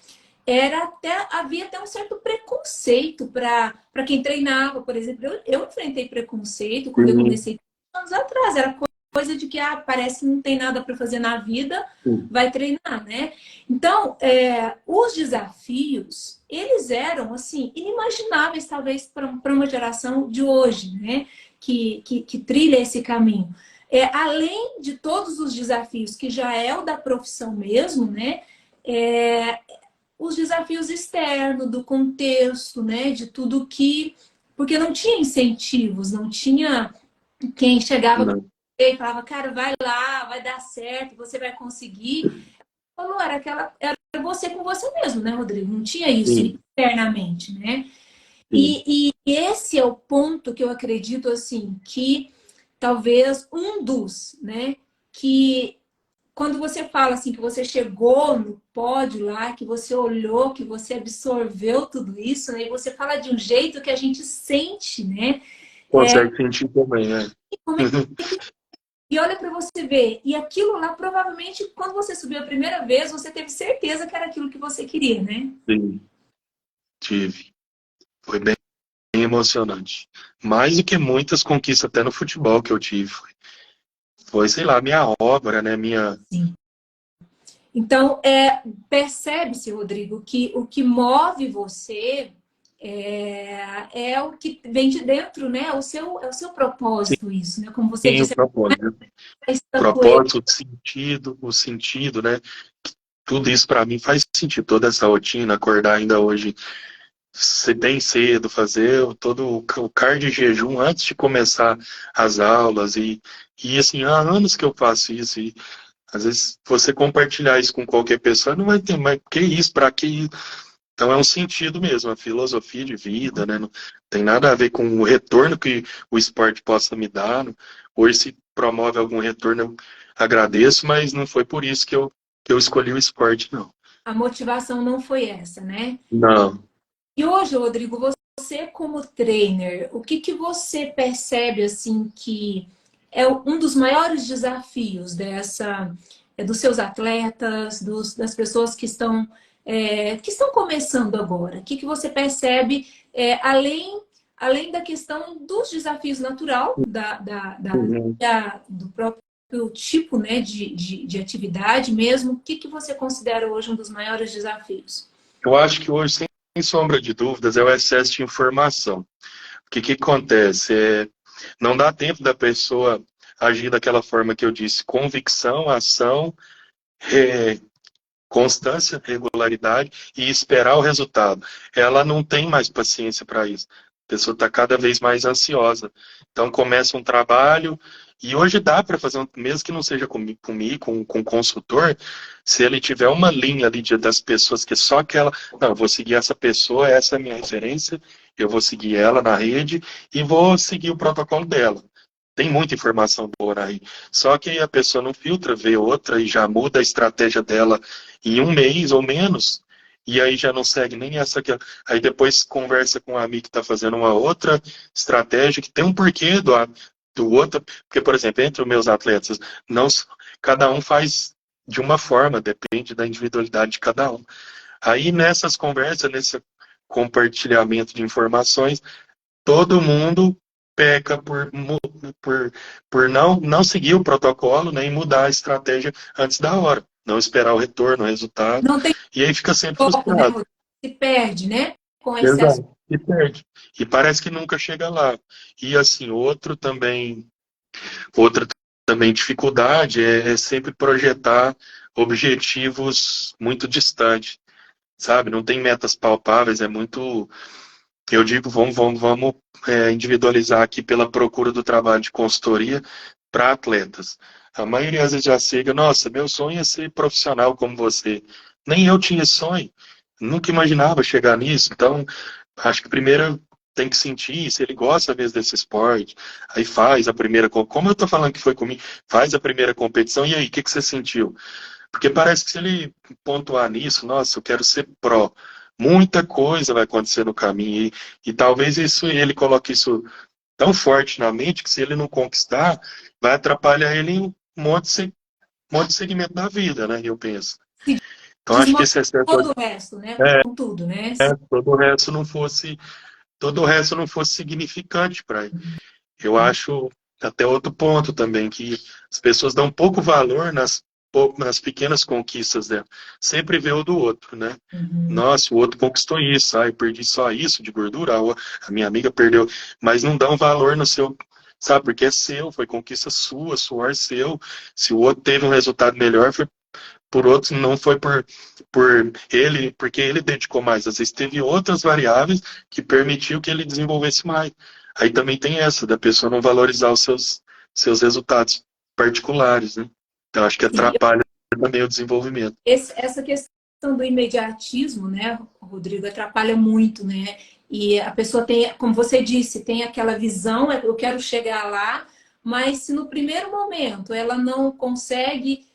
[SPEAKER 1] havia até um certo preconceito para quem treinava, por exemplo. Eu enfrentei preconceito quando eu
[SPEAKER 2] Sim,
[SPEAKER 1] comecei anos atrás. Era coisa de que parece que não tem nada para fazer na vida,
[SPEAKER 2] sim,
[SPEAKER 1] vai treinar, né? Então, os desafios, eles eram, assim, inimagináveis, talvez, para uma geração de hoje, né? Que trilha esse caminho. Além de todos os desafios, que já é o da profissão mesmo, né? É, os desafios externos, do contexto, né? De tudo que... Porque não tinha incentivos, não tinha quem chegava para
[SPEAKER 2] não,
[SPEAKER 1] você e falava, cara, vai lá, vai dar certo, você vai conseguir. Falou, era você com você mesmo, né, Rodrigo? Não tinha isso
[SPEAKER 2] sim,
[SPEAKER 1] internamente, né?
[SPEAKER 2] sim.
[SPEAKER 1] E esse é o ponto que eu acredito, assim, que talvez um dos, né, que quando você fala assim que você chegou no pódio lá, que você olhou, que você absorveu tudo isso, né? E você fala de um jeito que a gente sente, né?
[SPEAKER 2] Consegue sentir também, né?
[SPEAKER 1] Como é E olha para você ver, e aquilo lá provavelmente quando você subiu a primeira vez, você teve certeza que era aquilo que você queria, né?
[SPEAKER 2] Sim, tive. Foi bem emocionante. Mais do que muitas conquistas até no futebol que eu tive. Foi, sei lá, minha obra, né? Minha.
[SPEAKER 1] Sim. Então, percebe-se, Rodrigo, que o que move você é o que vem de dentro, né? É o seu propósito, isso, né? Como você
[SPEAKER 2] Sim, o
[SPEAKER 1] disse,
[SPEAKER 2] propósito.
[SPEAKER 1] a estatueta.
[SPEAKER 2] Propósito, o sentido, né? Tudo isso para mim faz sentido. Toda essa rotina, acordar ainda hoje bem cedo, fazer todo o cardio de jejum antes de começar as aulas e assim, há anos que eu faço isso e às vezes você compartilhar isso com qualquer pessoa não vai ter, mas que isso, para que isso? Então é um sentido mesmo, a filosofia de vida, né? Não tem nada a ver com o retorno que o esporte possa me dar. Hoje se promove algum retorno, eu agradeço, mas não foi por isso que eu escolhi o esporte, não.
[SPEAKER 1] A motivação não foi essa, né?
[SPEAKER 2] Não.
[SPEAKER 1] E hoje, Rodrigo, você como trainer, o que que você percebe assim que é um dos maiores desafios dos seus atletas, das pessoas que estão começando agora? O que que você percebe além da questão dos desafios natural
[SPEAKER 2] Uhum.
[SPEAKER 1] do próprio tipo, né, de atividade mesmo? O que que você considera hoje um dos maiores desafios?
[SPEAKER 2] Eu acho que hoje, sem sombra de dúvidas, é o excesso de informação. O que acontece? Não dá tempo da pessoa agir daquela forma que eu disse, convicção, ação, é, constância, regularidade e esperar o resultado. Ela não tem mais paciência para isso. A pessoa está cada vez mais ansiosa. Então começa um trabalho e hoje dá para fazer, mesmo que não seja comigo, com o consultor, se ele tiver uma linha ali das pessoas que só aquela, não, eu vou seguir essa pessoa, essa é a minha referência, eu vou seguir ela na rede e vou seguir o protocolo dela. tem muita informação boa aí. Só que a pessoa não filtra, vê outra e já muda a estratégia dela em um mês ou menos, e aí já não segue nem essa aqui. Aí depois conversa com um amigo que está fazendo uma outra estratégia que tem um porquê do outro. Porque, por exemplo, entre os meus atletas, não, cada um faz de uma forma, depende da individualidade de cada um. Aí nessas conversas, nesse compartilhamento de informações, todo mundo peca por não seguir o protocolo, né, e mudar a estratégia antes da hora, não esperar o retorno, o resultado,
[SPEAKER 1] Não tem
[SPEAKER 2] e aí fica sempre
[SPEAKER 1] foco, né,
[SPEAKER 2] frustrado.
[SPEAKER 1] Rodrigo? Se perde, né? Com excesso.
[SPEAKER 2] Exato. E perde. E parece que nunca chega lá. E assim, outra também dificuldade é sempre projetar objetivos muito distantes, sabe? Não tem metas palpáveis, é muito. Eu digo, vamos individualizar aqui pela procura do trabalho de consultoria para atletas. A maioria às vezes já chega, nossa, meu sonho é ser profissional como você. Nem eu tinha sonho, nunca imaginava chegar nisso. Então, acho que primeiro tem que sentir se ele gosta mesmo desse esporte. Aí faz a primeira, como eu estou falando que foi comigo, faz a primeira competição e aí, o que você sentiu? Porque parece que se ele pontuar nisso, nossa, eu quero ser pró. Muita coisa vai acontecer no caminho. E talvez isso ele coloque isso tão forte na mente que se ele não conquistar, vai atrapalhar ele em um monte de segmento da vida, né? Eu penso.
[SPEAKER 1] Se
[SPEAKER 2] Então acho que
[SPEAKER 1] desmonta
[SPEAKER 2] esse excesso
[SPEAKER 1] todo o resto, né?
[SPEAKER 2] é,
[SPEAKER 1] Com tudo, né?
[SPEAKER 2] todo o resto não fosse, todo o resto não fosse significante para ele. Eu acho até outro ponto também, que as pessoas dão pouco valor nas pequenas conquistas dela. Sempre vê o do outro, né?
[SPEAKER 1] Uhum.
[SPEAKER 2] Nossa, o outro conquistou isso, eu perdi só isso de gordura, a minha amiga perdeu, mas não dão valor no seu, sabe, porque é seu, foi conquista sua, suor seu. Se o outro teve um resultado melhor, foi por outros, não foi por ele, porque ele dedicou mais. Às vezes teve outras variáveis que permitiu que ele desenvolvesse mais. Aí também tem essa, da pessoa não valorizar os seus resultados particulares, né? Então acho que
[SPEAKER 1] Sim,
[SPEAKER 2] atrapalha também o desenvolvimento.
[SPEAKER 1] essa questão do imediatismo, né, Rodrigo, atrapalha muito, né? E a pessoa tem, como você disse, tem aquela visão, eu quero chegar lá, mas se no primeiro momento ela não consegue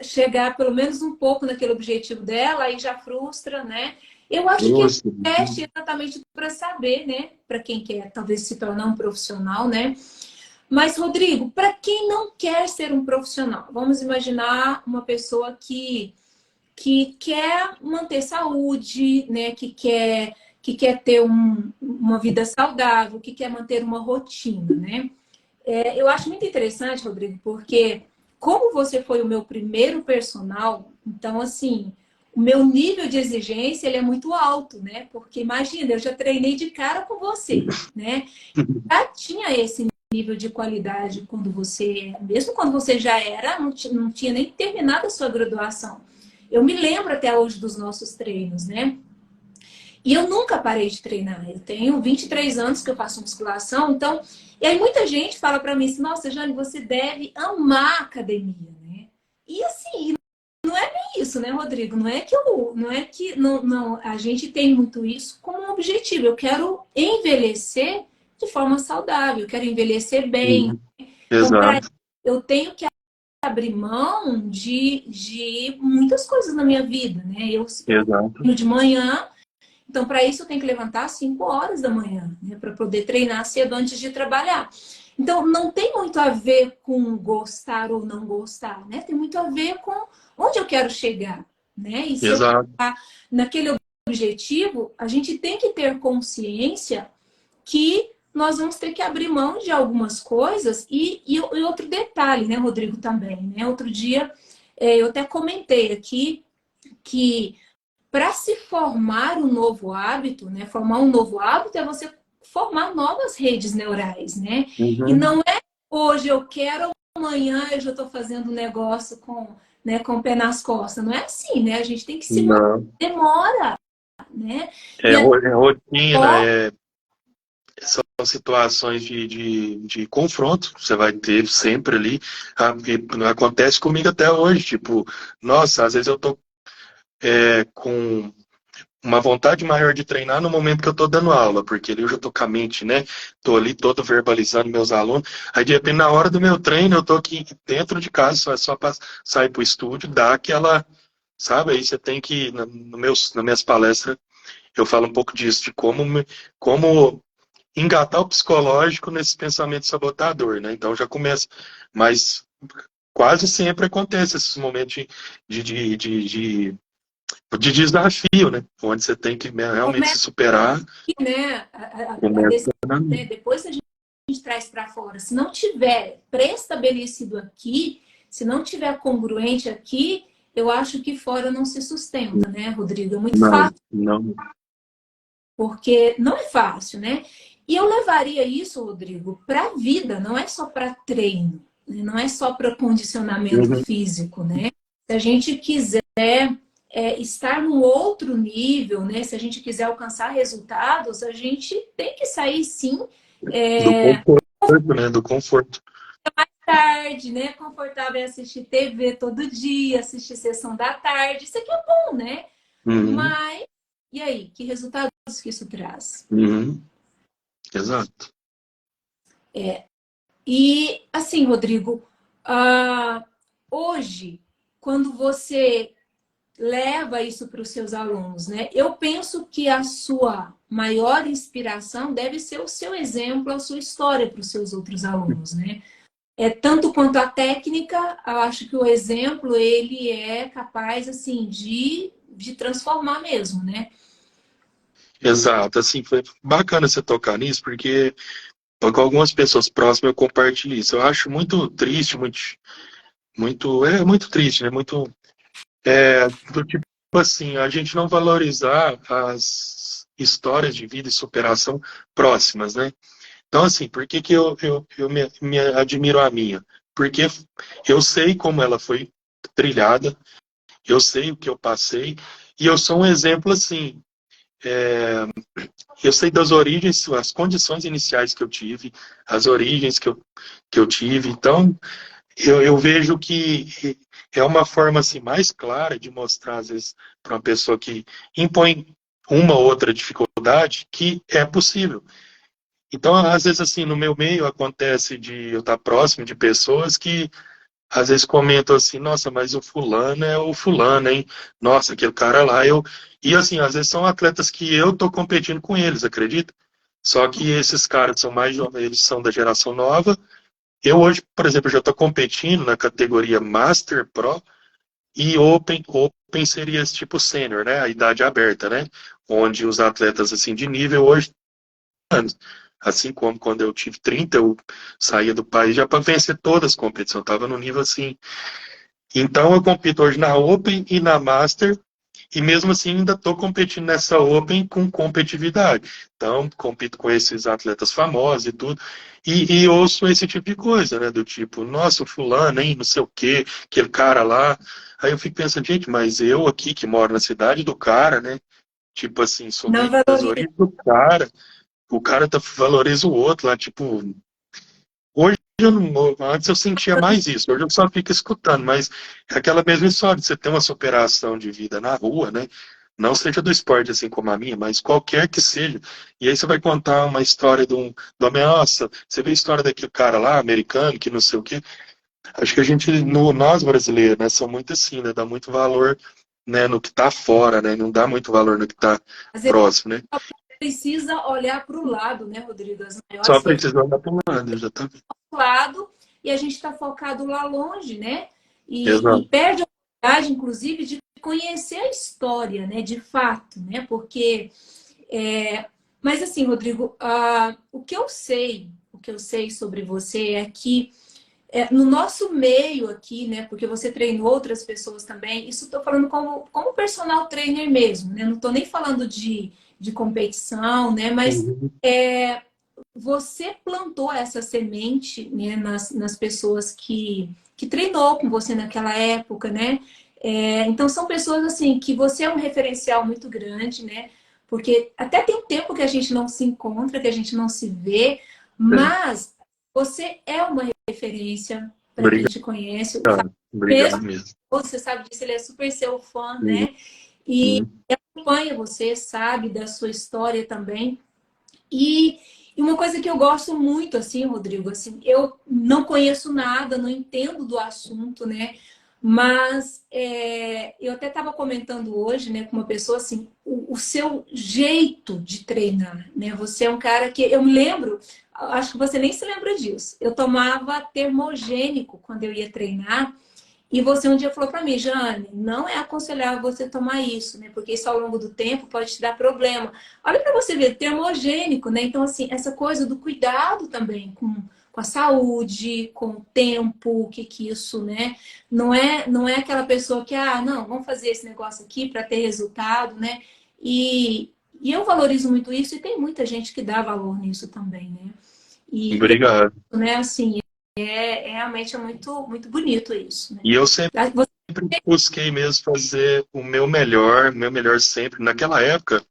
[SPEAKER 1] chegar pelo menos um pouco naquele objetivo dela, aí já frustra, né? Eu acho que é
[SPEAKER 2] Nossa,
[SPEAKER 1] um teste exatamente para saber, né? Para quem quer talvez se tornar um profissional, né? Mas, Rodrigo, para quem não quer ser um profissional, vamos imaginar uma pessoa que quer manter saúde, né? Que quer ter uma vida saudável, que quer manter uma rotina, né? Eu acho muito interessante, Rodrigo, porque como você foi o meu primeiro personal, então, assim, o meu nível de exigência ele é muito alto, né? Porque imagina, eu já treinei de cara com você, né? Já tinha esse nível de qualidade quando você, mesmo quando você já era, não tinha nem terminado a sua graduação. Eu me lembro até hoje dos nossos treinos, né? E eu nunca parei de treinar. Eu tenho 23 anos que eu faço musculação, então. E aí muita gente fala para mim assim: nossa, Jane, você deve amar a academia, né? E assim, não é bem isso, né, Rodrigo? Não, a gente tem muito isso como um objetivo. Eu quero envelhecer de forma saudável, eu quero envelhecer bem.
[SPEAKER 2] uhum,
[SPEAKER 1] Então, para
[SPEAKER 2] exato,
[SPEAKER 1] eu tenho que abrir mão de muitas coisas na minha vida, né? Eu
[SPEAKER 2] exato,
[SPEAKER 1] treino de manhã, então para isso eu tenho que levantar às 5 horas da manhã, né? Para poder treinar cedo antes de trabalhar. Então não tem muito a ver com gostar ou não gostar, né? Tem muito a ver com onde eu quero chegar, né? E se eu
[SPEAKER 2] exato,
[SPEAKER 1] chegar naquele objetivo, a gente tem que ter consciência que nós vamos ter que abrir mão de algumas coisas e outro detalhe, né, Rodrigo, também, né? Outro dia eu até comentei aqui que para se formar um novo hábito, né? Formar um novo hábito é você formar novas redes neurais, né? E
[SPEAKER 2] uhum,
[SPEAKER 1] não é hoje eu quero, amanhã eu já estou fazendo um negócio com o pé nas costas. Não é assim, né? A gente tem que se manter,
[SPEAKER 2] não.
[SPEAKER 1] demora, né?
[SPEAKER 2] É,
[SPEAKER 1] E a
[SPEAKER 2] é rotina, são situações de confronto, você vai ter sempre ali. E acontece comigo até hoje, tipo, nossa, às vezes eu tô com uma vontade maior de treinar no momento que eu estou dando aula, porque ali eu já estou com a mente, né? Estou ali todo verbalizando meus alunos. Aí, de repente, na hora do meu treino, eu estou aqui dentro de casa, só para sair para o estúdio, dar aquela, sabe? Aí você tem que, nas minhas palestras, eu falo um pouco disso, de como engatar o psicológico nesse pensamento sabotador, né? Então já começa, mas quase sempre acontece esses momentos de, de, de, de de desafio, né? Onde você tem que realmente se
[SPEAKER 1] Começa
[SPEAKER 2] superar.
[SPEAKER 1] aqui, né? A
[SPEAKER 2] Começa
[SPEAKER 1] decisão, né? Depois a gente traz para fora. Se não tiver pré-estabelecido aqui, se não tiver congruente aqui, eu acho que fora não se sustenta, né, Rodrigo? É muito
[SPEAKER 2] não,
[SPEAKER 1] fácil,
[SPEAKER 2] não.
[SPEAKER 1] porque não é fácil, né? E eu levaria isso, Rodrigo, para a vida, não é só para treino, né? Não é só para condicionamento
[SPEAKER 2] Uhum.
[SPEAKER 1] físico, né? Se a gente quiser estar num outro nível, né? Se a gente quiser alcançar resultados, a gente tem que sair sim
[SPEAKER 2] Do conforto, né? Do conforto.
[SPEAKER 1] tarde, né? Confortável em assistir TV todo dia, assistir sessão da tarde. Isso aqui é bom, né?
[SPEAKER 2] Uhum.
[SPEAKER 1] Mas e aí, que resultados que isso traz?
[SPEAKER 2] Uhum. Exato.
[SPEAKER 1] E assim, Rodrigo, hoje, quando você leva isso para os seus alunos, né? Eu penso que a sua maior inspiração deve ser o seu exemplo, a sua história para os seus outros alunos, né? É tanto quanto a técnica, eu acho que o exemplo ele é capaz assim de transformar mesmo, né?
[SPEAKER 2] Exato. Assim, foi bacana você tocar nisso, porque com algumas pessoas próximas eu compartilho isso. Eu acho muito triste, muito triste, né? Muito, do tipo assim, a gente não valorizar as histórias de vida e superação próximas, né? Então, assim, por que que eu me admiro a minha? Porque eu sei como ela foi trilhada, eu sei o que eu passei, e eu sou um exemplo, assim, eu sei das origens, as condições iniciais que eu tive, as origens que eu tive, então eu vejo que é uma forma, assim, mais clara de mostrar, às vezes, para uma pessoa que impõe uma ou outra dificuldade, que é possível. Então, às vezes, assim, no meu meio acontece de eu estar próximo de pessoas que às vezes comentam assim, nossa, mas o fulano é o fulano, hein? Nossa, aquele cara lá, eu... E assim, às vezes são atletas que eu tô competindo com eles, acredita? Só que esses caras são mais jovens, eles são da geração nova. Eu hoje, por exemplo, já estou competindo na categoria Master Pro e Open. Open seria esse tipo sênior, né? A idade aberta, né? Onde os atletas assim de nível hoje anos. Assim como quando eu tive 30 eu saía do país já para vencer todas as competições. Eu estava no nível assim. Então eu compito hoje na Open e na Master, e mesmo assim ainda estou competindo nessa Open com competitividade. Então, compito com esses atletas famosos e tudo. E ouço esse tipo de coisa, né? Do tipo, nossa, o fulano, hein, não sei o quê, aquele cara lá. Aí eu fico pensando, gente, mas eu aqui que moro na cidade do cara, né? Tipo assim, sou
[SPEAKER 1] Não
[SPEAKER 2] meio das
[SPEAKER 1] valoriza.
[SPEAKER 2] origens do cara. O cara valoriza o outro lá, tipo. Hoje eu não, antes eu sentia mais isso, hoje eu só fico escutando, mas é aquela mesma história de você ter uma superação de vida na rua, né? Não seja do esporte assim como a minha, mas qualquer que seja. E aí você vai contar uma história de uma nossa, você vê a história daquele cara lá, americano, que não sei o quê. Acho que a gente, nós brasileiros, né, são muito assim, né? Dá muito valor, né, no que está fora, né? Não dá muito valor no que está
[SPEAKER 1] Às vezes
[SPEAKER 2] próximo, né?
[SPEAKER 1] precisa olhar para o lado, né, Rodrigo? As
[SPEAKER 2] Só
[SPEAKER 1] maiores
[SPEAKER 2] precisando da pomada, já tá.
[SPEAKER 1] lado e a gente está focado lá longe, né? E
[SPEAKER 2] Exato.
[SPEAKER 1] perde a oportunidade, inclusive, de conhecer a história, né? De fato, né? Porque, mas assim, Rodrigo, o que eu sei sobre você é que no nosso meio aqui, né? Porque você treinou outras pessoas também. Isso estou falando como personal trainer mesmo, né? Não estou nem falando de competição, né? Mas
[SPEAKER 2] Uhum.
[SPEAKER 1] você plantou essa semente, né, nas pessoas que treinou com você naquela época, né? Então são pessoas assim que você é um referencial muito grande, né? Porque até tem um tempo que a gente não se encontra, que a gente não se vê,
[SPEAKER 2] É.
[SPEAKER 1] mas você é uma referência para quem
[SPEAKER 2] Obrigado,
[SPEAKER 1] te conhece. O Fábio
[SPEAKER 2] obrigado
[SPEAKER 1] mesmo,
[SPEAKER 2] mesmo.
[SPEAKER 1] você sabe disso, ele é super seu fã,
[SPEAKER 2] Uhum.
[SPEAKER 1] né?
[SPEAKER 2] Sim.
[SPEAKER 1] Acompanha você, sabe da sua história também. E uma coisa que eu gosto muito, assim, Rodrigo, assim, eu não conheço nada, não entendo do assunto, né? Mas eu até estava comentando hoje, né, com uma pessoa assim, o seu jeito de treinar, né? Você é um cara que eu me lembro, acho que você nem se lembra disso. Eu tomava termogênico quando eu ia treinar. E você um dia falou para mim, Jane, não é aconselhável você tomar isso, né? Porque isso ao longo do tempo pode te dar problema. Olha para você ver, termogênico, né? Então, assim, essa coisa do cuidado também com a saúde, com o tempo, o que que isso, né? Não é aquela pessoa que, não, vamos fazer esse negócio aqui para ter resultado, né? E eu valorizo muito isso e tem muita gente que dá valor nisso também, né? E
[SPEAKER 2] Obrigado.
[SPEAKER 1] né, assim, realmente é muito, muito bonito isso, né?
[SPEAKER 2] E eu sempre
[SPEAKER 1] Você
[SPEAKER 2] busquei mesmo fazer o meu melhor sempre. Naquela época,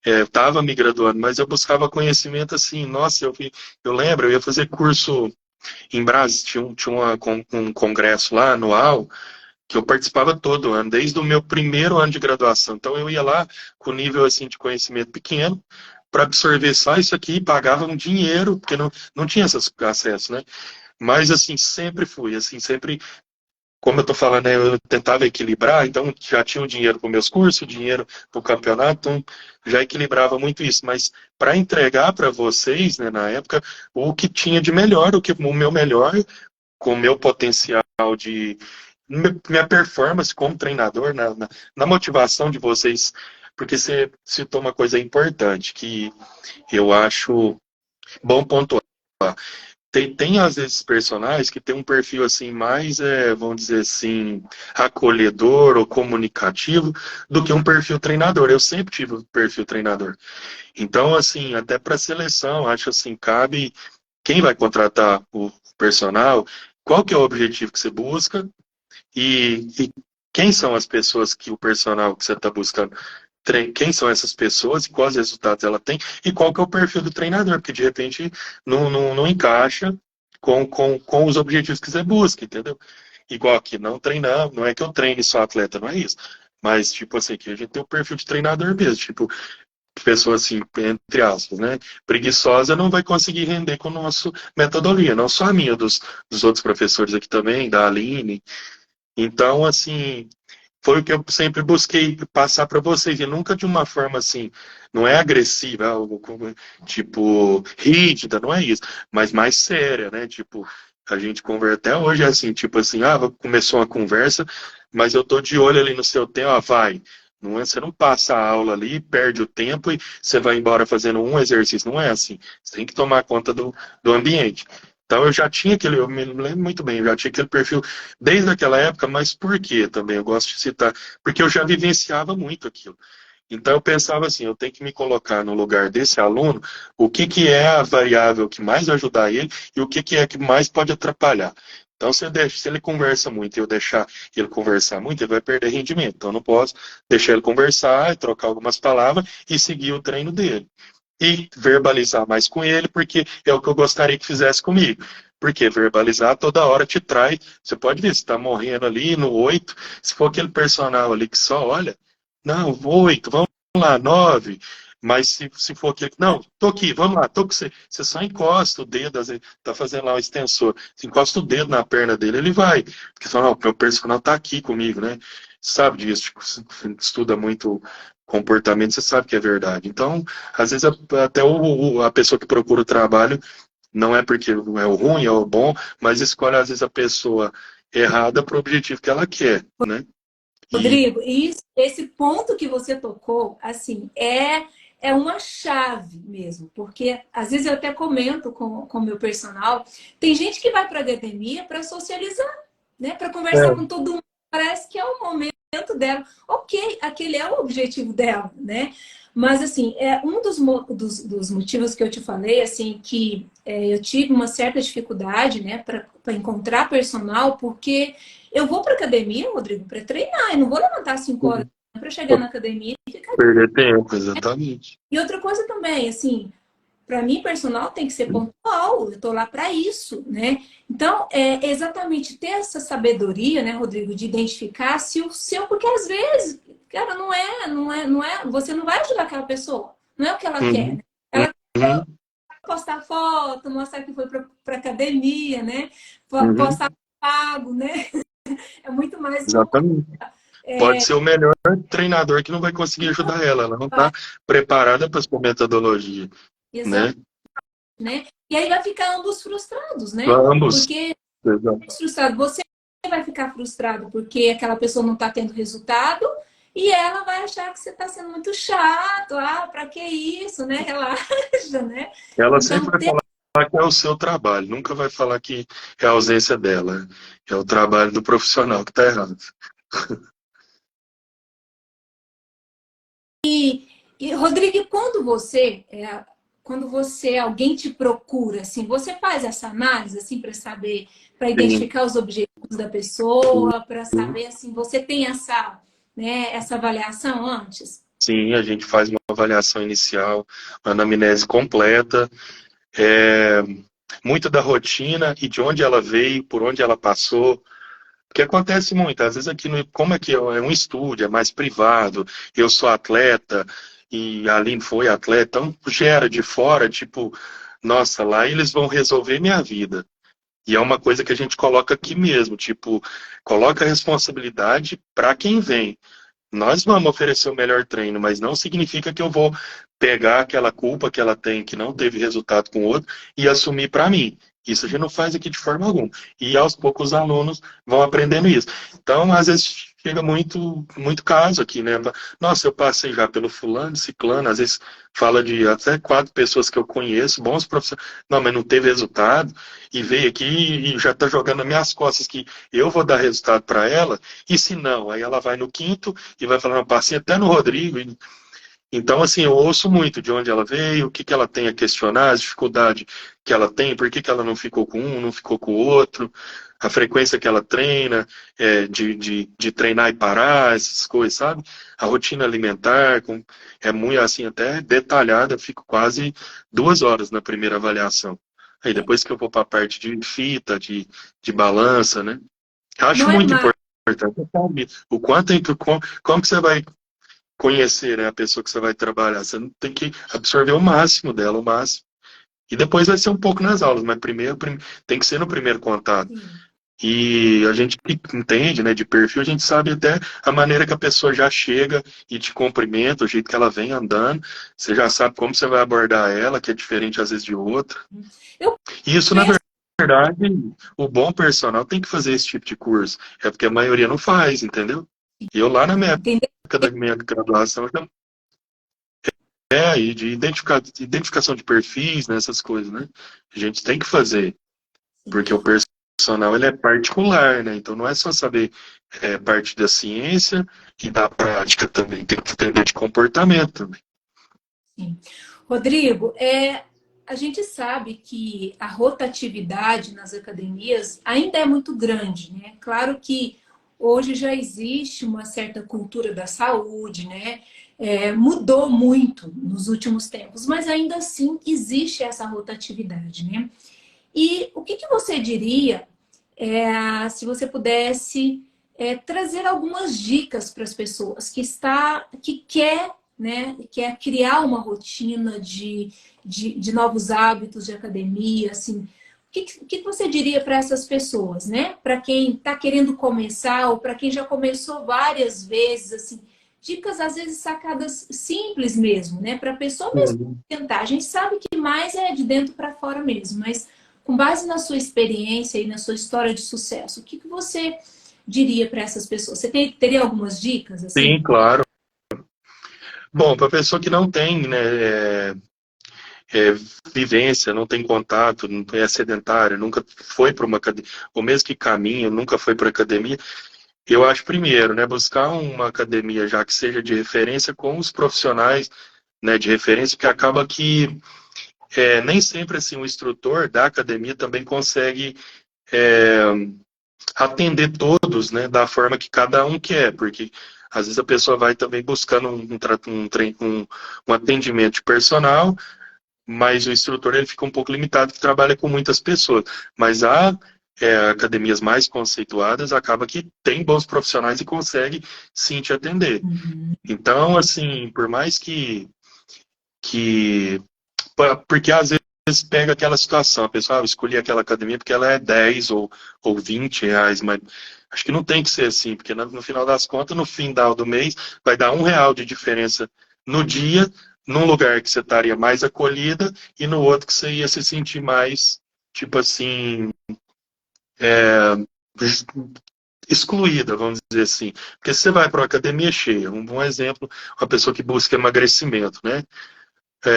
[SPEAKER 2] eu estava me graduando, mas eu buscava conhecimento assim. Nossa, eu lembro, eu ia fazer curso em Brasília, um congresso lá anual, que eu participava todo ano, desde o meu primeiro ano de graduação. Então eu ia lá com nível assim de conhecimento pequeno, para absorver só isso aqui, e pagava um dinheiro, porque não tinha esse acesso, né? Mas assim, sempre fui, assim, sempre, como eu tô falando, né, eu tentava equilibrar, então já tinha o dinheiro para meus cursos, o dinheiro para o campeonato, então já equilibrava muito isso. Mas para entregar para vocês, né, na época, o que tinha de melhor, o meu melhor, com o meu potencial de minha performance como treinador, na motivação de vocês, porque você citou uma coisa importante que eu acho bom pontuar. Tem às vezes personagens que tem um perfil assim mais, vamos dizer assim, acolhedor ou comunicativo do que um perfil treinador. Eu sempre tive um perfil treinador. Então, assim, até para seleção, acho assim, cabe quem vai contratar o personal, qual que é o objetivo que você busca e quem são as pessoas que o personal que você está buscando, quem são essas pessoas e quais resultados ela tem e qual que é o perfil do treinador, porque de repente não encaixa com os objetivos que você busca, entendeu? Igual aqui, não treinar, não é que eu treine só atleta, não é isso. Mas, tipo assim, que a gente tem o perfil de treinador mesmo, tipo, pessoa assim, entre aspas, né? Preguiçosa não vai conseguir render com a nossa metodologia, não só a minha, dos outros professores aqui também, da Aline. Então, assim, foi o que eu sempre busquei passar para vocês, e nunca de uma forma assim, não é agressiva, tipo, rígida, não é isso, mas mais séria, né? Tipo, a gente conversa até hoje é assim, tipo assim, começou uma conversa, mas eu tô de olho ali no seu tempo, vai. Não é, você não passa a aula ali, perde o tempo e você vai embora fazendo um exercício. Não é assim. Você tem que tomar conta do ambiente. Então eu já tinha aquele, eu me lembro muito bem, eu já tinha aquele perfil desde aquela época, mas por quê também? Eu gosto de citar, porque eu já vivenciava muito aquilo. Então eu pensava assim, eu tenho que me colocar no lugar desse aluno, o que que é a variável que mais vai ajudar ele e o que que é que mais pode atrapalhar. Então se ele conversa muito e eu deixar ele conversar muito, ele vai perder rendimento. Então eu não posso deixar ele conversar, trocar algumas palavras e seguir o treino dele. E verbalizar mais com ele, porque é o que eu gostaria que fizesse comigo. Porque verbalizar toda hora te traz. Você pode ver, você está morrendo ali no 8. Se for aquele personal ali que só olha, não, 8, vamos lá, 9. Mas se for aquele, não, tô aqui, vamos lá, tô com você. Você só encosta o dedo, às vezes, tá fazendo lá o extensor. Você encosta o dedo na perna dele, ele vai. Porque você fala, não, meu personal tá aqui comigo, né? Sabe disso, tipo, você estuda muito comportamento, você sabe que é verdade. Então, às vezes, até a pessoa que procura o trabalho não é porque é o ruim, é o bom, mas escolhe, às vezes, a pessoa errada para o objetivo que ela quer, né? E
[SPEAKER 1] Rodrigo, esse ponto que você tocou, assim, é uma chave mesmo, porque às vezes eu até comento com o meu personal, tem gente que vai para a academia para socializar, né? Para conversar com
[SPEAKER 2] é,
[SPEAKER 1] todo mundo, parece que é o momento dela. Ok, aquele é o objetivo dela, né? Mas, assim, um dos motivos que eu te falei, assim, que eu tive uma certa dificuldade, né, para encontrar personal, porque eu vou para academia, Rodrigo, para treinar. Eu não vou levantar 5 horas para chegar na academia e ficar.
[SPEAKER 2] perder tempo, exatamente.
[SPEAKER 1] E outra coisa também, assim, para mim, personal tem que ser pontual. Eu estou lá para isso, né? Então, é exatamente ter essa sabedoria, né, Rodrigo, de identificar se o seu, porque às vezes Cara, você não vai ajudar aquela pessoa. Não é o que ela quer,
[SPEAKER 2] Uhum.
[SPEAKER 1] né? Ela quer
[SPEAKER 2] Uhum.
[SPEAKER 1] postar foto, mostrar que foi para academia, né?
[SPEAKER 2] Uhum.
[SPEAKER 1] Postar pago, né? É muito mais uma coisa.
[SPEAKER 2] Exatamente. Pode ser o melhor treinador que não vai conseguir ajudar ela. Ela não está preparada para sua metodologia,
[SPEAKER 1] Exato,
[SPEAKER 2] né?
[SPEAKER 1] né? E aí vai ficar ambos frustrados, né?
[SPEAKER 2] Ambos.
[SPEAKER 1] Porque
[SPEAKER 2] Exato.
[SPEAKER 1] frustrado, você vai ficar frustrado porque aquela pessoa não está tendo resultado e ela vai achar que você está sendo muito chato. Ah, para que isso, né? Relaxa, né?
[SPEAKER 2] Ela sempre
[SPEAKER 1] Então,
[SPEAKER 2] vai falar que é o seu trabalho, nunca vai falar que é a ausência dela. É o trabalho do profissional que está errado.
[SPEAKER 1] e Rodrigo, quando você alguém te procura, assim, você faz essa análise assim para saber, para
[SPEAKER 2] Sim,
[SPEAKER 1] identificar os objetivos da pessoa, para saber assim, você tem essa, né, essa avaliação antes?
[SPEAKER 2] sim, a gente faz uma avaliação inicial, uma anamnese completa, é, muito da rotina e de onde ela veio, por onde ela passou. Porque acontece muito, às vezes aqui, como aqui é um estúdio, é mais privado, eu sou atleta e a Aline foi atleta, então gera de fora, tipo, nossa, lá eles vão resolver minha vida. E é uma coisa que a gente coloca aqui mesmo, tipo, coloca a responsabilidade para quem vem. Nós vamos oferecer o melhor treino, mas não significa que eu vou pegar aquela culpa que ela tem, que não teve resultado com o outro, e assumir para mim. Isso a gente não faz aqui de forma alguma. E aos poucos os alunos vão aprendendo isso. Então, às vezes, chega muito caso aqui, né? Nossa, eu passei já pelo fulano, ciclano, às vezes fala de até 4 pessoas que eu conheço, bons profissionais. Não, mas não teve resultado, e veio aqui e já está jogando nas minhas costas que eu vou dar resultado para ela, e se não, aí ela vai no quinto e vai falar, não, passei até no Rodrigo. Então, assim, eu ouço muito de onde ela veio, o que que ela tem a questionar, as dificuldades que ela tem, por que que ela não ficou com um, não ficou com o outro, a frequência que ela treina, de treinar e parar, essas coisas, sabe? A rotina alimentar, é muito, assim, até detalhada, eu fico quase 2 horas na primeira avaliação. Aí depois que eu vou para a parte de fita, de balança, né? Eu acho
[SPEAKER 1] Não é
[SPEAKER 2] muito
[SPEAKER 1] má,
[SPEAKER 2] importante, sabe? O quanto, como que você vai conhecer, né, a pessoa que você vai trabalhar. Você não tem que absorver o máximo dela, o máximo. E depois vai ser um pouco nas aulas, mas primeiro tem que ser no primeiro contato.
[SPEAKER 1] sim.
[SPEAKER 2] E a gente que entende, né, de perfil, a gente sabe até a maneira que a pessoa já chega e te cumprimenta, o jeito que ela vem andando. Você já sabe como você vai abordar ela, que é diferente às vezes de outra.
[SPEAKER 1] Eu
[SPEAKER 2] E isso, na
[SPEAKER 1] penso,
[SPEAKER 2] verdade, o bom personal tem que fazer esse tipo de curso. É porque a maioria não faz, entendeu? Eu lá na minha
[SPEAKER 1] entendeu?
[SPEAKER 2] época da minha graduação, e de identificação de perfis, né, essas coisas, né? A gente tem que fazer, porque o personal ele é particular, né? Então não é só saber parte da ciência e da prática também, tem que entender de comportamento também.
[SPEAKER 1] Sim. Rodrigo, a gente sabe que a rotatividade nas academias ainda é muito grande, né? Claro que hoje já existe uma certa cultura da saúde, né? Mudou muito nos últimos tempos, mas ainda assim existe essa rotatividade, né? E o que que você diria, se você pudesse trazer algumas dicas para as pessoas que quer, né, quer criar uma rotina de novos hábitos de academia, assim, o que você diria para essas pessoas, né? Para quem está querendo começar ou para quem já começou várias vezes, assim, dicas às vezes sacadas simples mesmo, né? Para a pessoa mesmo
[SPEAKER 2] Uhum.
[SPEAKER 1] tentar. A gente sabe que mais é de dentro para fora mesmo, mas com base na sua experiência e na sua história de sucesso, o que que você diria para essas pessoas? Você teria algumas dicas assim?
[SPEAKER 2] Sim, claro. Bom, para a pessoa que não tem, né, é, vivência, não tem contato, não é sedentário, nunca foi para uma academia, ou mesmo que caminha, nunca foi para academia, eu acho primeiro, né, buscar uma academia já que seja de referência com os profissionais, né, de referência, que acaba que nem sempre assim o instrutor da academia também consegue é, atender todos, né, da forma que cada um quer, porque às vezes a pessoa vai também buscando um atendimento de personal, mas o instrutor ele fica um pouco limitado, que trabalha com muitas pessoas. Mas academias mais conceituadas, acaba que tem bons profissionais e consegue sim te atender.
[SPEAKER 1] Uhum.
[SPEAKER 2] Então, assim, por mais que porque às vezes pega aquela situação, a pessoa, eu escolhi aquela academia porque ela é 10 ou 20 reais, mas acho que não tem que ser assim, porque no final das contas, no final do mês, vai dar R$ 1 de diferença no dia, num lugar que você estaria mais acolhida e no outro que você ia se sentir mais, tipo assim, excluída, vamos dizer assim. Porque se você vai para uma academia cheia, um bom exemplo, uma pessoa que busca emagrecimento, né?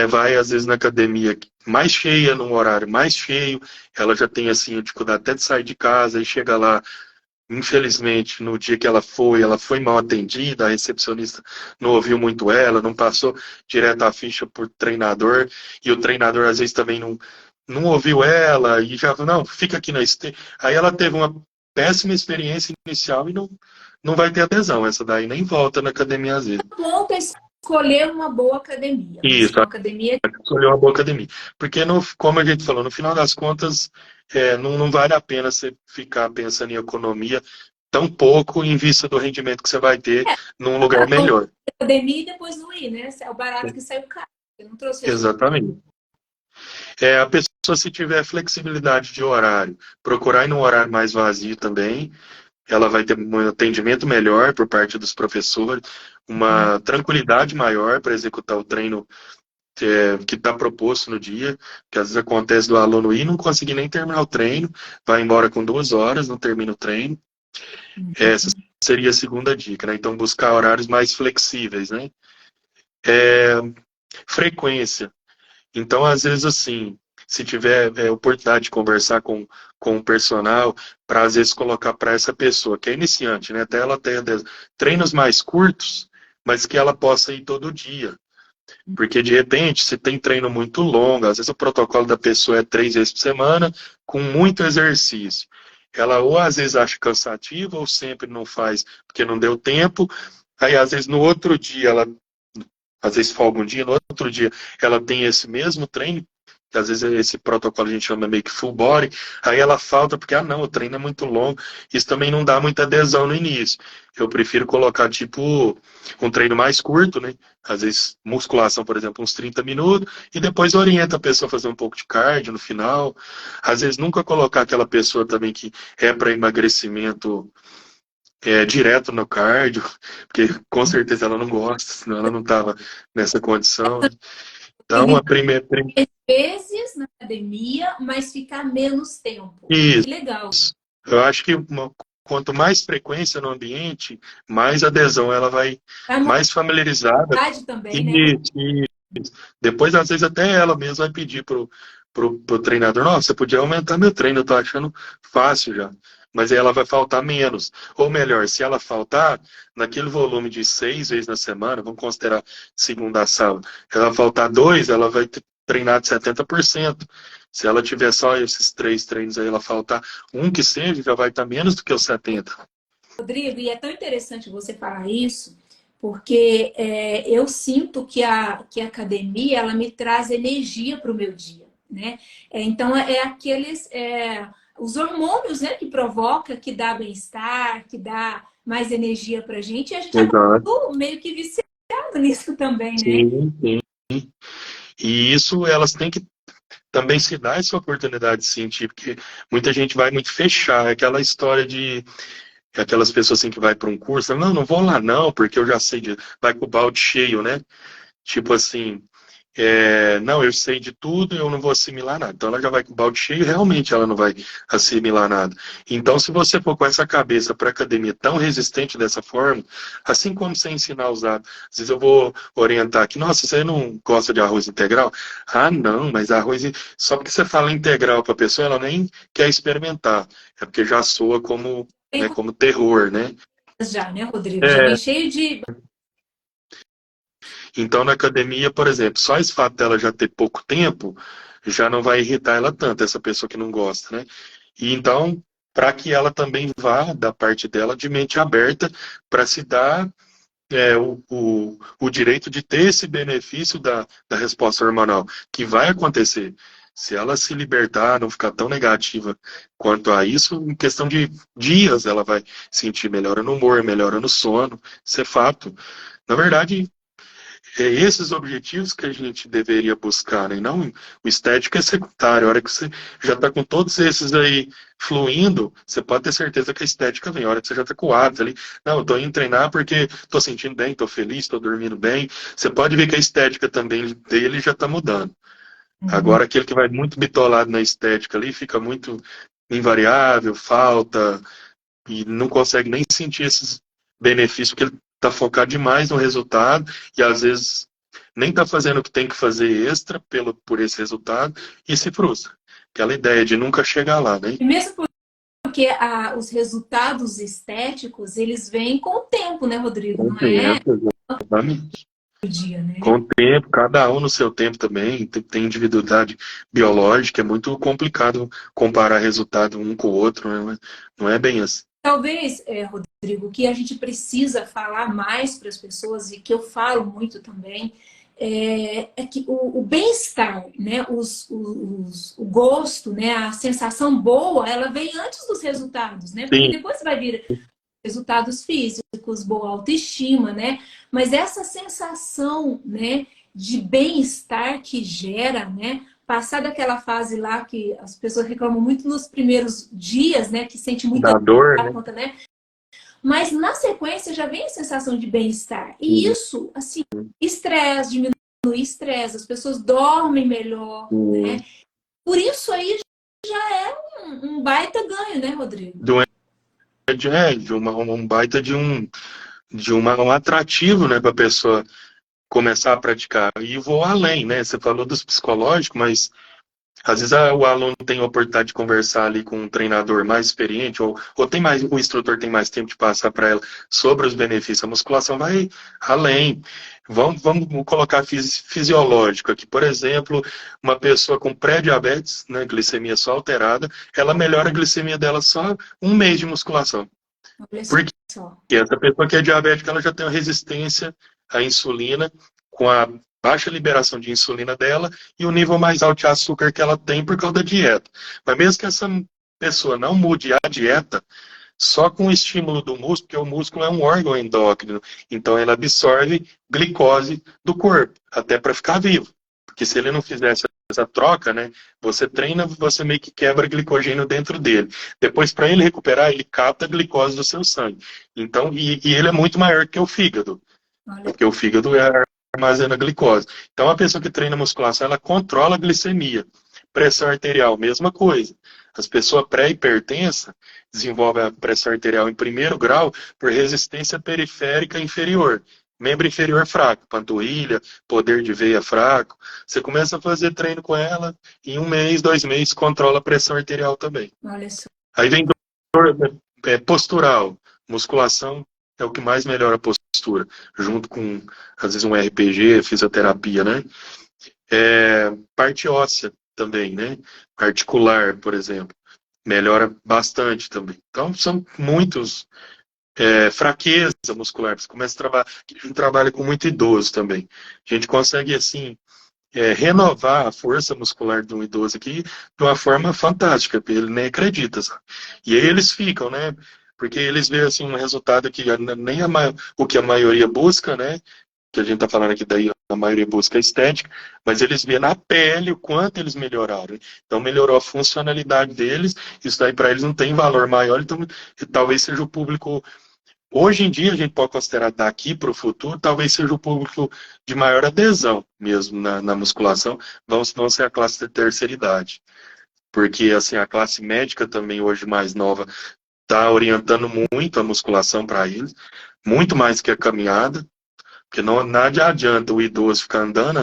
[SPEAKER 2] Vai às vezes na academia mais cheia, num horário mais cheio, ela já tem assim a dificuldade até de sair de casa e chega lá, infelizmente, no dia que ela foi mal atendida, a recepcionista não ouviu muito ela, não passou direto a ficha por treinador, e o treinador às vezes também não ouviu ela, e já falou, não, fica aqui na esteira. Aí ela teve uma péssima experiência inicial e não vai ter adesão, essa daí nem volta na academia às vezes.
[SPEAKER 1] O ponto é escolher uma boa academia, mas
[SPEAKER 2] Isso,
[SPEAKER 1] uma academia.
[SPEAKER 2] escolher uma boa academia. Porque, como a gente falou, no final das contas, não vale a pena você ficar pensando em economia tão pouco em vista do rendimento que você vai ter num lugar melhor.
[SPEAKER 1] Academia e depois não ir, né? É o barato que saiu caro. Eu não trouxe resultado.
[SPEAKER 2] Exatamente. A pessoa, se tiver flexibilidade de horário, procurar ir num horário mais vazio também, ela vai ter um atendimento melhor por parte dos professores, uma tranquilidade maior para executar o treino que está proposto no dia, que às vezes acontece do aluno ir e não conseguir nem terminar o treino, vai embora com 2 horas, não termina o treino. Essa seria a segunda dica, né? Então, buscar horários mais flexíveis, né? Frequência. Então, às vezes, assim, se tiver oportunidade de conversar com o personal, para às vezes colocar para essa pessoa, que é iniciante, né? Até ela ter treinos mais curtos, mas que ela possa ir todo dia. Porque, de repente, se tem treino muito longo, às vezes o protocolo da pessoa é 3 vezes por semana, com muito exercício. Ela ou às vezes acha cansativo, ou sempre não faz porque não deu tempo. Aí, às vezes, no outro dia, ela às vezes folga um dia, no outro dia ela tem esse mesmo treino, que às vezes esse protocolo a gente chama meio que full body, aí ela falta porque, não, o treino é muito longo, isso também não dá muita adesão no início. Eu prefiro colocar, tipo, um treino mais curto, né? Às vezes, musculação, por exemplo, uns 30 minutos, e depois orienta a pessoa a fazer um pouco de cardio no final. Às vezes, nunca colocar aquela pessoa também que é para emagrecimento direto no cardio, porque com certeza ela não gosta, senão ela não estava nessa condição. Então, a primeira.
[SPEAKER 1] Vezes na academia, mas ficar menos tempo.
[SPEAKER 2] Isso.
[SPEAKER 1] Que legal.
[SPEAKER 2] Eu acho que quanto mais frequência no ambiente, mais adesão ela vai, mais familiarizada.
[SPEAKER 1] Também, né?
[SPEAKER 2] E depois, às vezes, até ela mesma vai pedir pro treinador, nossa, você podia aumentar meu treino, eu tô achando fácil já. Mas aí ela vai faltar menos. Ou melhor, se ela faltar, naquele volume de 6 vezes na semana, vamos considerar segunda a sábado, ela faltar 2, ela vai ter treinado 70%. Se ela tiver só esses 3 treinos aí, ela faltar um que seja, já vai estar menos do que os 70.
[SPEAKER 1] Rodrigo, e é tão interessante você falar isso, porque eu sinto que que a academia ela me traz energia para o meu dia, né? Então, os hormônios, né, que provoca, que dá bem-estar, que dá mais energia para a gente, e a gente acaba meio que viciado nisso também, né?
[SPEAKER 2] Sim, sim. E isso, elas têm que também se dar essa oportunidade de sentir, porque muita gente vai muito fechar, aquela história de aquelas pessoas assim que vai para um curso, não vou lá não, porque eu já sei vai com o balde cheio, né? Tipo assim, não, eu sei de tudo, eu não vou assimilar nada. Então ela já vai com o balde cheio, realmente ela não vai assimilar nada. Então, se você for com essa cabeça para a academia tão resistente dessa forma, assim como você ensinar a usar, às vezes eu vou orientar aqui, nossa, você não gosta de arroz integral? Ah, não, mas arroz, só porque você fala integral para a pessoa, ela nem quer experimentar. É porque já soa como, né, como terror, né?
[SPEAKER 1] Já, né, Rodrigo? Já vem cheio de...
[SPEAKER 2] Então, na academia, por exemplo, só esse fato dela já ter pouco tempo, já não vai irritar ela tanto, essa pessoa que não gosta, né? E então, para que ela também vá, da parte dela, de mente aberta, para se dar o direito de ter esse benefício da resposta hormonal, que vai acontecer. Se ela se libertar, não ficar tão negativa quanto a isso, em questão de dias ela vai sentir melhora no humor, melhora no sono, isso é fato. Na verdade, é esses objetivos que a gente deveria buscar, né? Não, o estético é secundário. A hora que você já está com todos esses aí fluindo, você pode ter certeza que a estética vem. A hora que você já está com o hábito ali, não, eu estou indo treinar porque estou sentindo bem, estou feliz, estou dormindo bem. Você pode ver que a estética também dele já está mudando.
[SPEAKER 1] Uhum.
[SPEAKER 2] Agora, aquele que vai muito bitolado na estética ali, fica muito invariável, falta, e não consegue nem sentir esses benefícios, porque ele está focado demais no resultado, e às vezes nem está fazendo o que tem que fazer extra por esse resultado, e se frustra. Aquela ideia de nunca chegar lá, né?
[SPEAKER 1] E mesmo porque os resultados estéticos, eles vêm com o tempo, né, Rodrigo?
[SPEAKER 2] Com o
[SPEAKER 1] Não é
[SPEAKER 2] tempo, exatamente.
[SPEAKER 1] o dia,
[SPEAKER 2] Com
[SPEAKER 1] né?
[SPEAKER 2] o tempo, cada um no seu tempo também, tem individualidade biológica, é muito complicado comparar resultado um com o outro, né? Não é bem assim.
[SPEAKER 1] Talvez, Rodrigo, que a gente precisa falar mais para as pessoas, e que eu falo muito também, é que o bem-estar, né, o gosto, né, a sensação boa, ela vem antes dos resultados, né? Porque
[SPEAKER 2] Sim,
[SPEAKER 1] depois vai vir resultados físicos, boa autoestima, né? Mas essa sensação, né, de bem-estar que gera, né? Passar daquela fase lá que as pessoas reclamam muito nos primeiros dias, né? Que sente muita
[SPEAKER 2] da dor,
[SPEAKER 1] dor,
[SPEAKER 2] né?
[SPEAKER 1] conta, né? Mas na sequência já vem a sensação de bem-estar. E isso, assim, estresse, diminui o estresse, as pessoas dormem melhor, né? Por isso aí já é um baita ganho, né, Rodrigo?
[SPEAKER 2] Do, um baita um atrativo, né, para a pessoa começar a praticar. E vou além, né? Você falou dos psicológicos, mas às vezes o aluno tem a oportunidade de conversar ali com um treinador mais experiente, ou tem mais, o instrutor tem mais tempo de passar para ela sobre os benefícios. A musculação vai além. Vamos colocar fisiológico aqui. Por exemplo, uma pessoa com pré-diabetes, né, glicemia só alterada, ela melhora a glicemia dela só um mês de musculação.
[SPEAKER 1] Olha
[SPEAKER 2] Porque
[SPEAKER 1] só.
[SPEAKER 2] essa pessoa que é diabética, ela já tem uma resistência à insulina, com a baixa liberação de insulina dela e o nível mais alto de açúcar que ela tem por causa da dieta. Mas mesmo que essa pessoa não mude a dieta, só com o estímulo do músculo, porque o músculo é um órgão endócrino, então ele absorve glicose do corpo, até para ficar vivo. Porque se ele não fizesse essa troca, né, você treina, você meio que quebra glicogênio dentro dele. Depois, para ele recuperar, ele capta a glicose do seu sangue. Então, e ele é muito maior que o fígado,
[SPEAKER 1] Olha,
[SPEAKER 2] porque o fígado armazena glicose. Então, a pessoa que treina musculação, ela controla a glicemia. Pressão arterial, mesma coisa. As pessoas pré-hipertensas desenvolvem a pressão arterial em primeiro grau por resistência periférica inferior. Membro inferior fraco, panturrilha, poder de veia fraco. Você começa a fazer treino com ela, em um mês, 2 meses, controla a pressão arterial também.
[SPEAKER 1] olha só.
[SPEAKER 2] Aí vem dor postural. Musculação é o que mais melhora a postura, junto com, às vezes, um RPG, fisioterapia, né? Parte óssea também, né? Articular, por exemplo, melhora bastante também. Então, são muitos. Fraqueza muscular, você começa a trabalhar, a gente trabalha com muito idoso também. A gente consegue, assim, renovar a força muscular de um idoso aqui de uma forma fantástica, porque ele nem acredita, sabe? E aí eles ficam, né? Porque eles veem, assim, um resultado que nem o que a maioria busca, né? Que a gente está falando aqui, daí a maioria busca estética, mas eles vêem na pele o quanto eles melhoraram. Então melhorou a funcionalidade deles, isso daí para eles não tem valor maior, então talvez seja o público. Hoje em dia a gente pode considerar daqui para o futuro, talvez seja o público de maior adesão mesmo na musculação, vão ser a classe de terceira idade. Porque assim, a classe médica também hoje mais nova está orientando muito a musculação para eles, muito mais que a caminhada. Porque não, nada adianta o idoso ficar andando,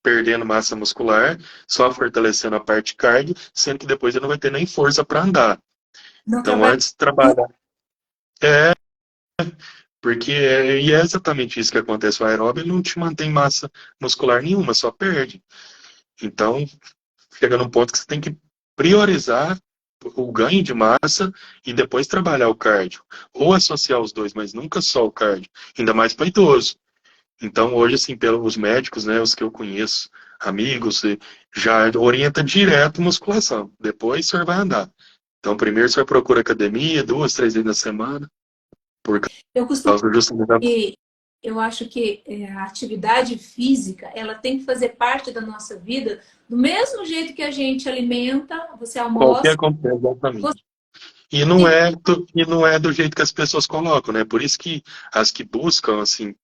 [SPEAKER 2] perdendo massa muscular, só fortalecendo a parte cardio, sendo que depois ele não vai ter nem força para andar.
[SPEAKER 1] Não
[SPEAKER 2] Então,
[SPEAKER 1] trabalha.
[SPEAKER 2] antes de trabalhar. É, porque e é exatamente isso que acontece. O aeróbio ele não te mantém massa muscular nenhuma, só perde. Então, chega num ponto que você tem que priorizar o ganho de massa e depois trabalhar o cardio. Ou associar os dois, mas nunca só o cardio. Ainda mais para idoso. Então, hoje, assim, pelos médicos, né, os que eu conheço, amigos, já orienta direto musculação. Depois o senhor vai andar. Então, primeiro o senhor procura academia, 2, 3 vezes na semana, por
[SPEAKER 1] Eu costumo
[SPEAKER 2] causa justamente da...
[SPEAKER 1] que eu acho que a atividade física, ela tem que fazer parte da nossa vida do mesmo jeito que a gente alimenta, você almoça,
[SPEAKER 2] Qualquer coisa,
[SPEAKER 1] você
[SPEAKER 2] exatamente.
[SPEAKER 1] tem
[SPEAKER 2] E não é do jeito que as pessoas colocam, né? Por isso que as que buscam, assim,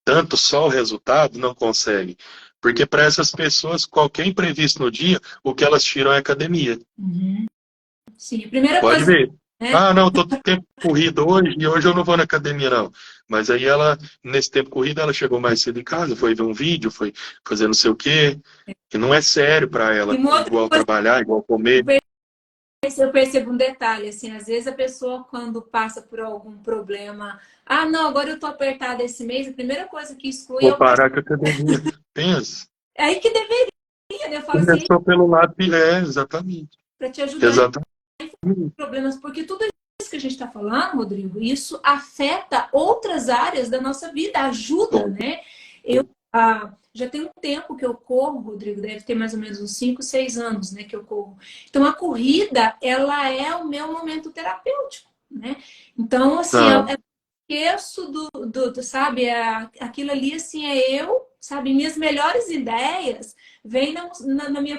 [SPEAKER 2] tanto só o resultado não conseguem. Porque para essas pessoas, qualquer imprevisto no dia, o que elas tiram é academia.
[SPEAKER 1] Uhum. Sim, a primeira
[SPEAKER 2] Pode
[SPEAKER 1] coisa,
[SPEAKER 2] ver.
[SPEAKER 1] né?
[SPEAKER 2] Ah, não, tô tempo corrido hoje e hoje eu não vou na academia, não. Mas aí ela, nesse tempo corrido, ela chegou mais cedo em casa, foi ver um vídeo, foi fazer não sei o quê. E não é sério para
[SPEAKER 1] E
[SPEAKER 2] ela,
[SPEAKER 1] uma outra
[SPEAKER 2] igual
[SPEAKER 1] coisa
[SPEAKER 2] trabalhar, igual
[SPEAKER 1] que
[SPEAKER 2] comer.
[SPEAKER 1] eu percebo um detalhe, assim, às vezes a pessoa quando passa por algum problema, ah, não, agora eu tô apertada esse mês, a primeira coisa que exclui é
[SPEAKER 2] Vou
[SPEAKER 1] o personal.
[SPEAKER 2] parar com a academia. Pensa.
[SPEAKER 1] É aí que deveria, né? Eu falo assim,
[SPEAKER 2] Começou pelo lado, exatamente.
[SPEAKER 1] para te ajudar
[SPEAKER 2] Exatamente.
[SPEAKER 1] em problemas, porque tudo isso que a gente está falando, Rodrigo, isso afeta outras áreas da nossa vida, ajuda,
[SPEAKER 2] Bom,
[SPEAKER 1] né? Eu já tem um tempo que eu corro, Rodrigo, deve ter mais ou menos uns 5, 6 anos, né, que eu corro. Então a corrida, ela é o meu momento terapêutico, né? Então, assim,
[SPEAKER 2] não,
[SPEAKER 1] eu esqueço sabe, aquilo ali, assim, é eu, sabe, minhas melhores ideias vêm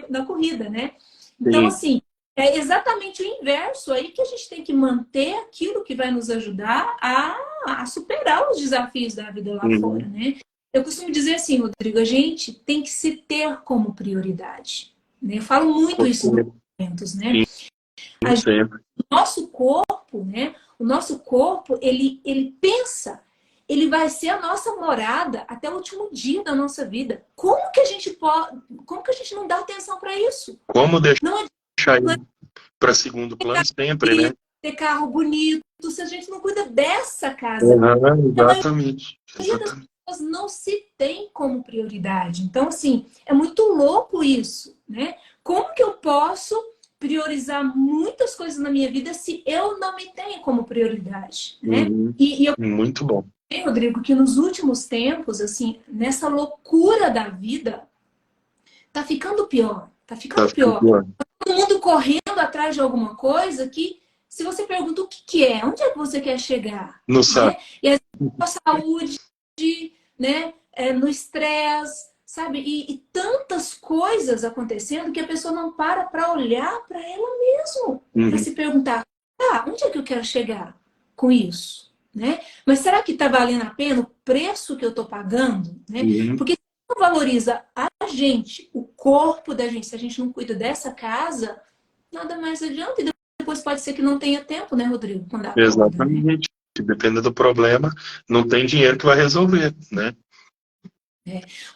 [SPEAKER 1] na corrida, né? Então,
[SPEAKER 2] sim,
[SPEAKER 1] assim, é exatamente o inverso aí que a gente tem que manter aquilo que vai nos ajudar a superar os desafios da vida lá fora,
[SPEAKER 2] uhum,
[SPEAKER 1] né? Eu costumo dizer assim, Rodrigo, a gente tem que se ter como prioridade, né? Eu falo muito isso nos eventos, né?
[SPEAKER 2] sim, sempre.
[SPEAKER 1] Nosso corpo, né? O nosso corpo, ele pensa, ele vai ser a nossa morada até o último dia da nossa vida. Como que a gente pode, como que a gente não dá atenção para isso?
[SPEAKER 2] Como
[SPEAKER 1] Não
[SPEAKER 2] deixar
[SPEAKER 1] adianta
[SPEAKER 2] ele para segundo plano sempre,
[SPEAKER 1] ter
[SPEAKER 2] né?
[SPEAKER 1] carro bonito se a gente não cuida dessa casa.
[SPEAKER 2] Uhum,
[SPEAKER 1] A maioria
[SPEAKER 2] exatamente,
[SPEAKER 1] das
[SPEAKER 2] exatamente.
[SPEAKER 1] pessoas não se tem como prioridade. Então, assim, é muito louco isso, né? Como que eu posso priorizar muitas coisas na minha vida se eu não me tenho como prioridade, né?
[SPEAKER 2] Uhum,
[SPEAKER 1] E eu
[SPEAKER 2] muito bom.
[SPEAKER 1] sei, Rodrigo, que nos últimos tempos, assim, nessa loucura da vida, tá ficando pior, tá
[SPEAKER 2] Tá
[SPEAKER 1] ficando
[SPEAKER 2] ficando
[SPEAKER 1] pior.
[SPEAKER 2] pior.
[SPEAKER 1] Todo mundo correndo atrás de alguma coisa que, se você pergunta o que que é, onde é que você quer chegar,
[SPEAKER 2] Não sabe.
[SPEAKER 1] né? E às vezes a saúde, né? No estresse, sabe? E tantas coisas acontecendo que a pessoa não para olhar para ela mesmo, para
[SPEAKER 2] Uhum,
[SPEAKER 1] se perguntar, onde é que eu quero chegar com isso, né? Mas será que está valendo a pena o preço que eu estou pagando, né?
[SPEAKER 2] uhum,
[SPEAKER 1] Porque se não valoriza a gente, o corpo da gente, se a gente não cuida dessa casa, nada mais adianta. E depois pode ser que não tenha tempo, né, Rodrigo, quando acorda, né?
[SPEAKER 2] exatamente. Dependendo do problema, não tem dinheiro que vai resolver, né?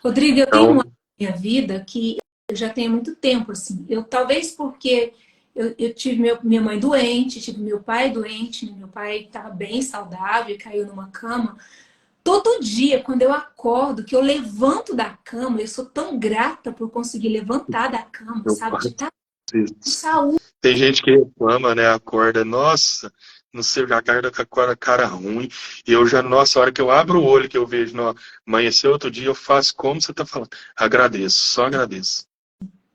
[SPEAKER 1] Rodrigo, eu tenho uma
[SPEAKER 2] Então,
[SPEAKER 1] minha vida que eu já tenho muito tempo, assim. Eu talvez porque eu tive minha mãe doente, tive meu pai doente, né? Meu pai estava bem saudável e caiu numa cama. Todo dia, quando eu acordo, que eu levanto da cama, eu sou tão grata por conseguir levantar da cama,
[SPEAKER 2] eu
[SPEAKER 1] sabe? De
[SPEAKER 2] faço
[SPEAKER 1] estar com
[SPEAKER 2] isso.
[SPEAKER 1] saúde.
[SPEAKER 2] Tem gente que reclama, né? Acorda, nossa, não sei, já acorda com a cara ruim. E eu já, nossa, a hora que eu abro o olho, que eu vejo, não, amanhecer outro dia, eu faço como você tá falando. Agradeço, só agradeço.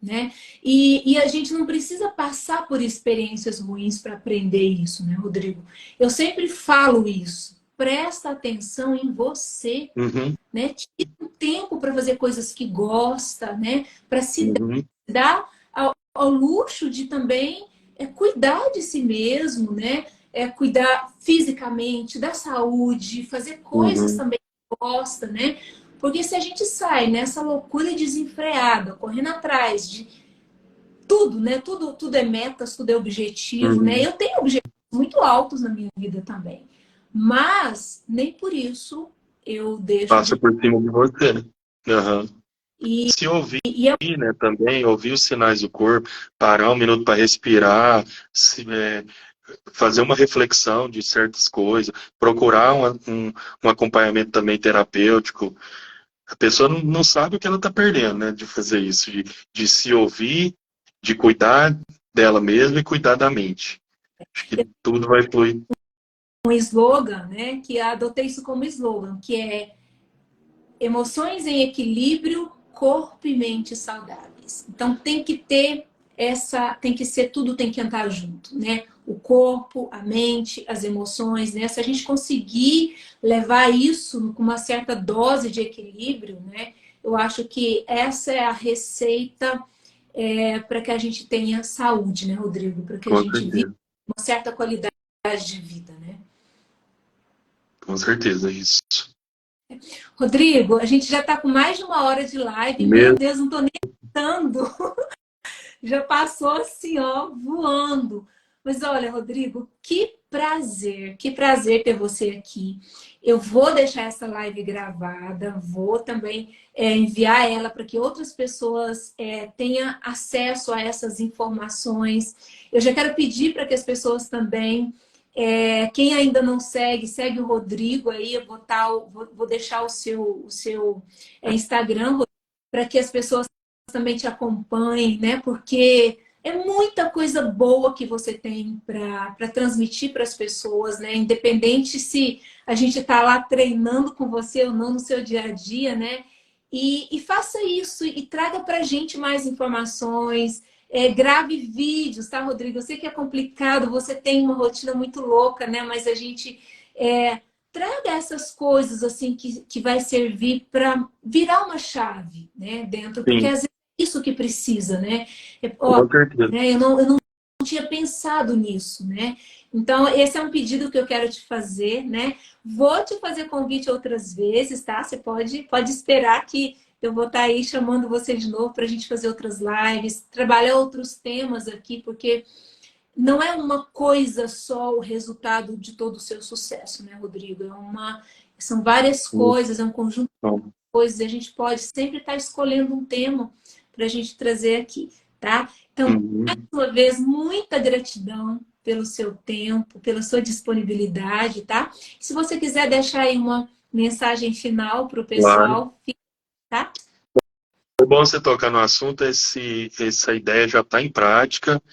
[SPEAKER 1] Né? E a gente não precisa passar por experiências ruins para aprender isso, né, Rodrigo? Eu sempre falo isso. Presta atenção em você,
[SPEAKER 2] Uhum,
[SPEAKER 1] né? Tira um tempo para fazer coisas que gosta, né? Para se
[SPEAKER 2] uhum,
[SPEAKER 1] dar ao luxo de também cuidar de si mesmo, né? Cuidar fisicamente, da saúde, fazer coisas
[SPEAKER 2] uhum,
[SPEAKER 1] também que gosta, né? Porque se a gente sai nessa loucura desenfreada, correndo atrás de tudo, né? Tudo é metas, tudo é objetivo, né?
[SPEAKER 2] uhum.
[SPEAKER 1] Eu tenho objetivos muito altos na minha vida também. Mas nem por isso eu deixo
[SPEAKER 2] Passa
[SPEAKER 1] de.
[SPEAKER 2] por cima de você, né? Uhum.
[SPEAKER 1] E,
[SPEAKER 2] Se ouvir,
[SPEAKER 1] e é
[SPEAKER 2] né, também, ouvir os sinais do corpo, parar um minuto para respirar, fazer uma reflexão de certas coisas, procurar um acompanhamento também terapêutico. A pessoa não sabe o que ela está perdendo, né, de fazer isso, de se ouvir, de cuidar dela mesma e cuidar da mente. Acho que tudo vai fluir.
[SPEAKER 1] um slogan, né? Que adotei isso como slogan, que é emoções em equilíbrio, corpo e mente saudáveis. vezes. Então tem que ter tudo tem que andar junto, né? O corpo, a mente, as emoções, né? Se a gente conseguir levar isso com uma certa dose de equilíbrio, né? Eu acho que essa é a receita para que a gente tenha saúde, né, Rodrigo? Para que a
[SPEAKER 2] Com
[SPEAKER 1] gente viva
[SPEAKER 2] certeza.
[SPEAKER 1] uma certa qualidade de vida, né?
[SPEAKER 2] Com certeza, isso.
[SPEAKER 1] Rodrigo, a gente já está com mais de uma hora de live. Meu
[SPEAKER 2] Mesmo.
[SPEAKER 1] Deus, não estou nem contando. Já passou assim, ó, voando. Mas olha, Rodrigo, que prazer ter você aqui. Eu vou deixar essa live gravada, vou também enviar ela para que outras pessoas tenham acesso a essas informações. Eu já quero pedir para que as pessoas também, quem ainda não segue, segue o Rodrigo aí, eu vou deixar o seu Instagram, para que as pessoas também te acompanhem, né? Porque é muita coisa boa que você tem para transmitir para as pessoas, né? Independente se a gente está lá treinando com você ou não no seu dia a dia, né? E faça isso e traga para a gente mais informações. Grave vídeos, tá, Rodrigo? Eu sei que é complicado, você tem uma rotina muito louca, né? Mas a gente traga essas coisas assim que vai servir para virar uma chave, né? Dentro, porque
[SPEAKER 2] Sim,
[SPEAKER 1] às vezes isso que precisa, né? Ó,
[SPEAKER 2] com certeza.
[SPEAKER 1] né? Eu não tinha pensado nisso, né? Então, esse é um pedido que eu quero te fazer, né? Vou te fazer convite outras vezes, tá? Você pode esperar que eu vou estar aí chamando você de novo para a gente fazer outras lives, trabalhar outros temas aqui, porque não é uma coisa só o resultado de todo o seu sucesso, né, Rodrigo? São várias coisas, é um conjunto
[SPEAKER 2] Bom,
[SPEAKER 1] coisas, a gente pode sempre estar escolhendo um tema para a gente trazer aqui, tá? Então, mais
[SPEAKER 2] uhum,
[SPEAKER 1] uma vez, muita gratidão pelo seu tempo, pela sua disponibilidade, tá? Se você quiser deixar aí uma mensagem final para o
[SPEAKER 2] claro.
[SPEAKER 1] pessoal, tá?
[SPEAKER 2] É bom você tocar no assunto, essa ideia já está em prática.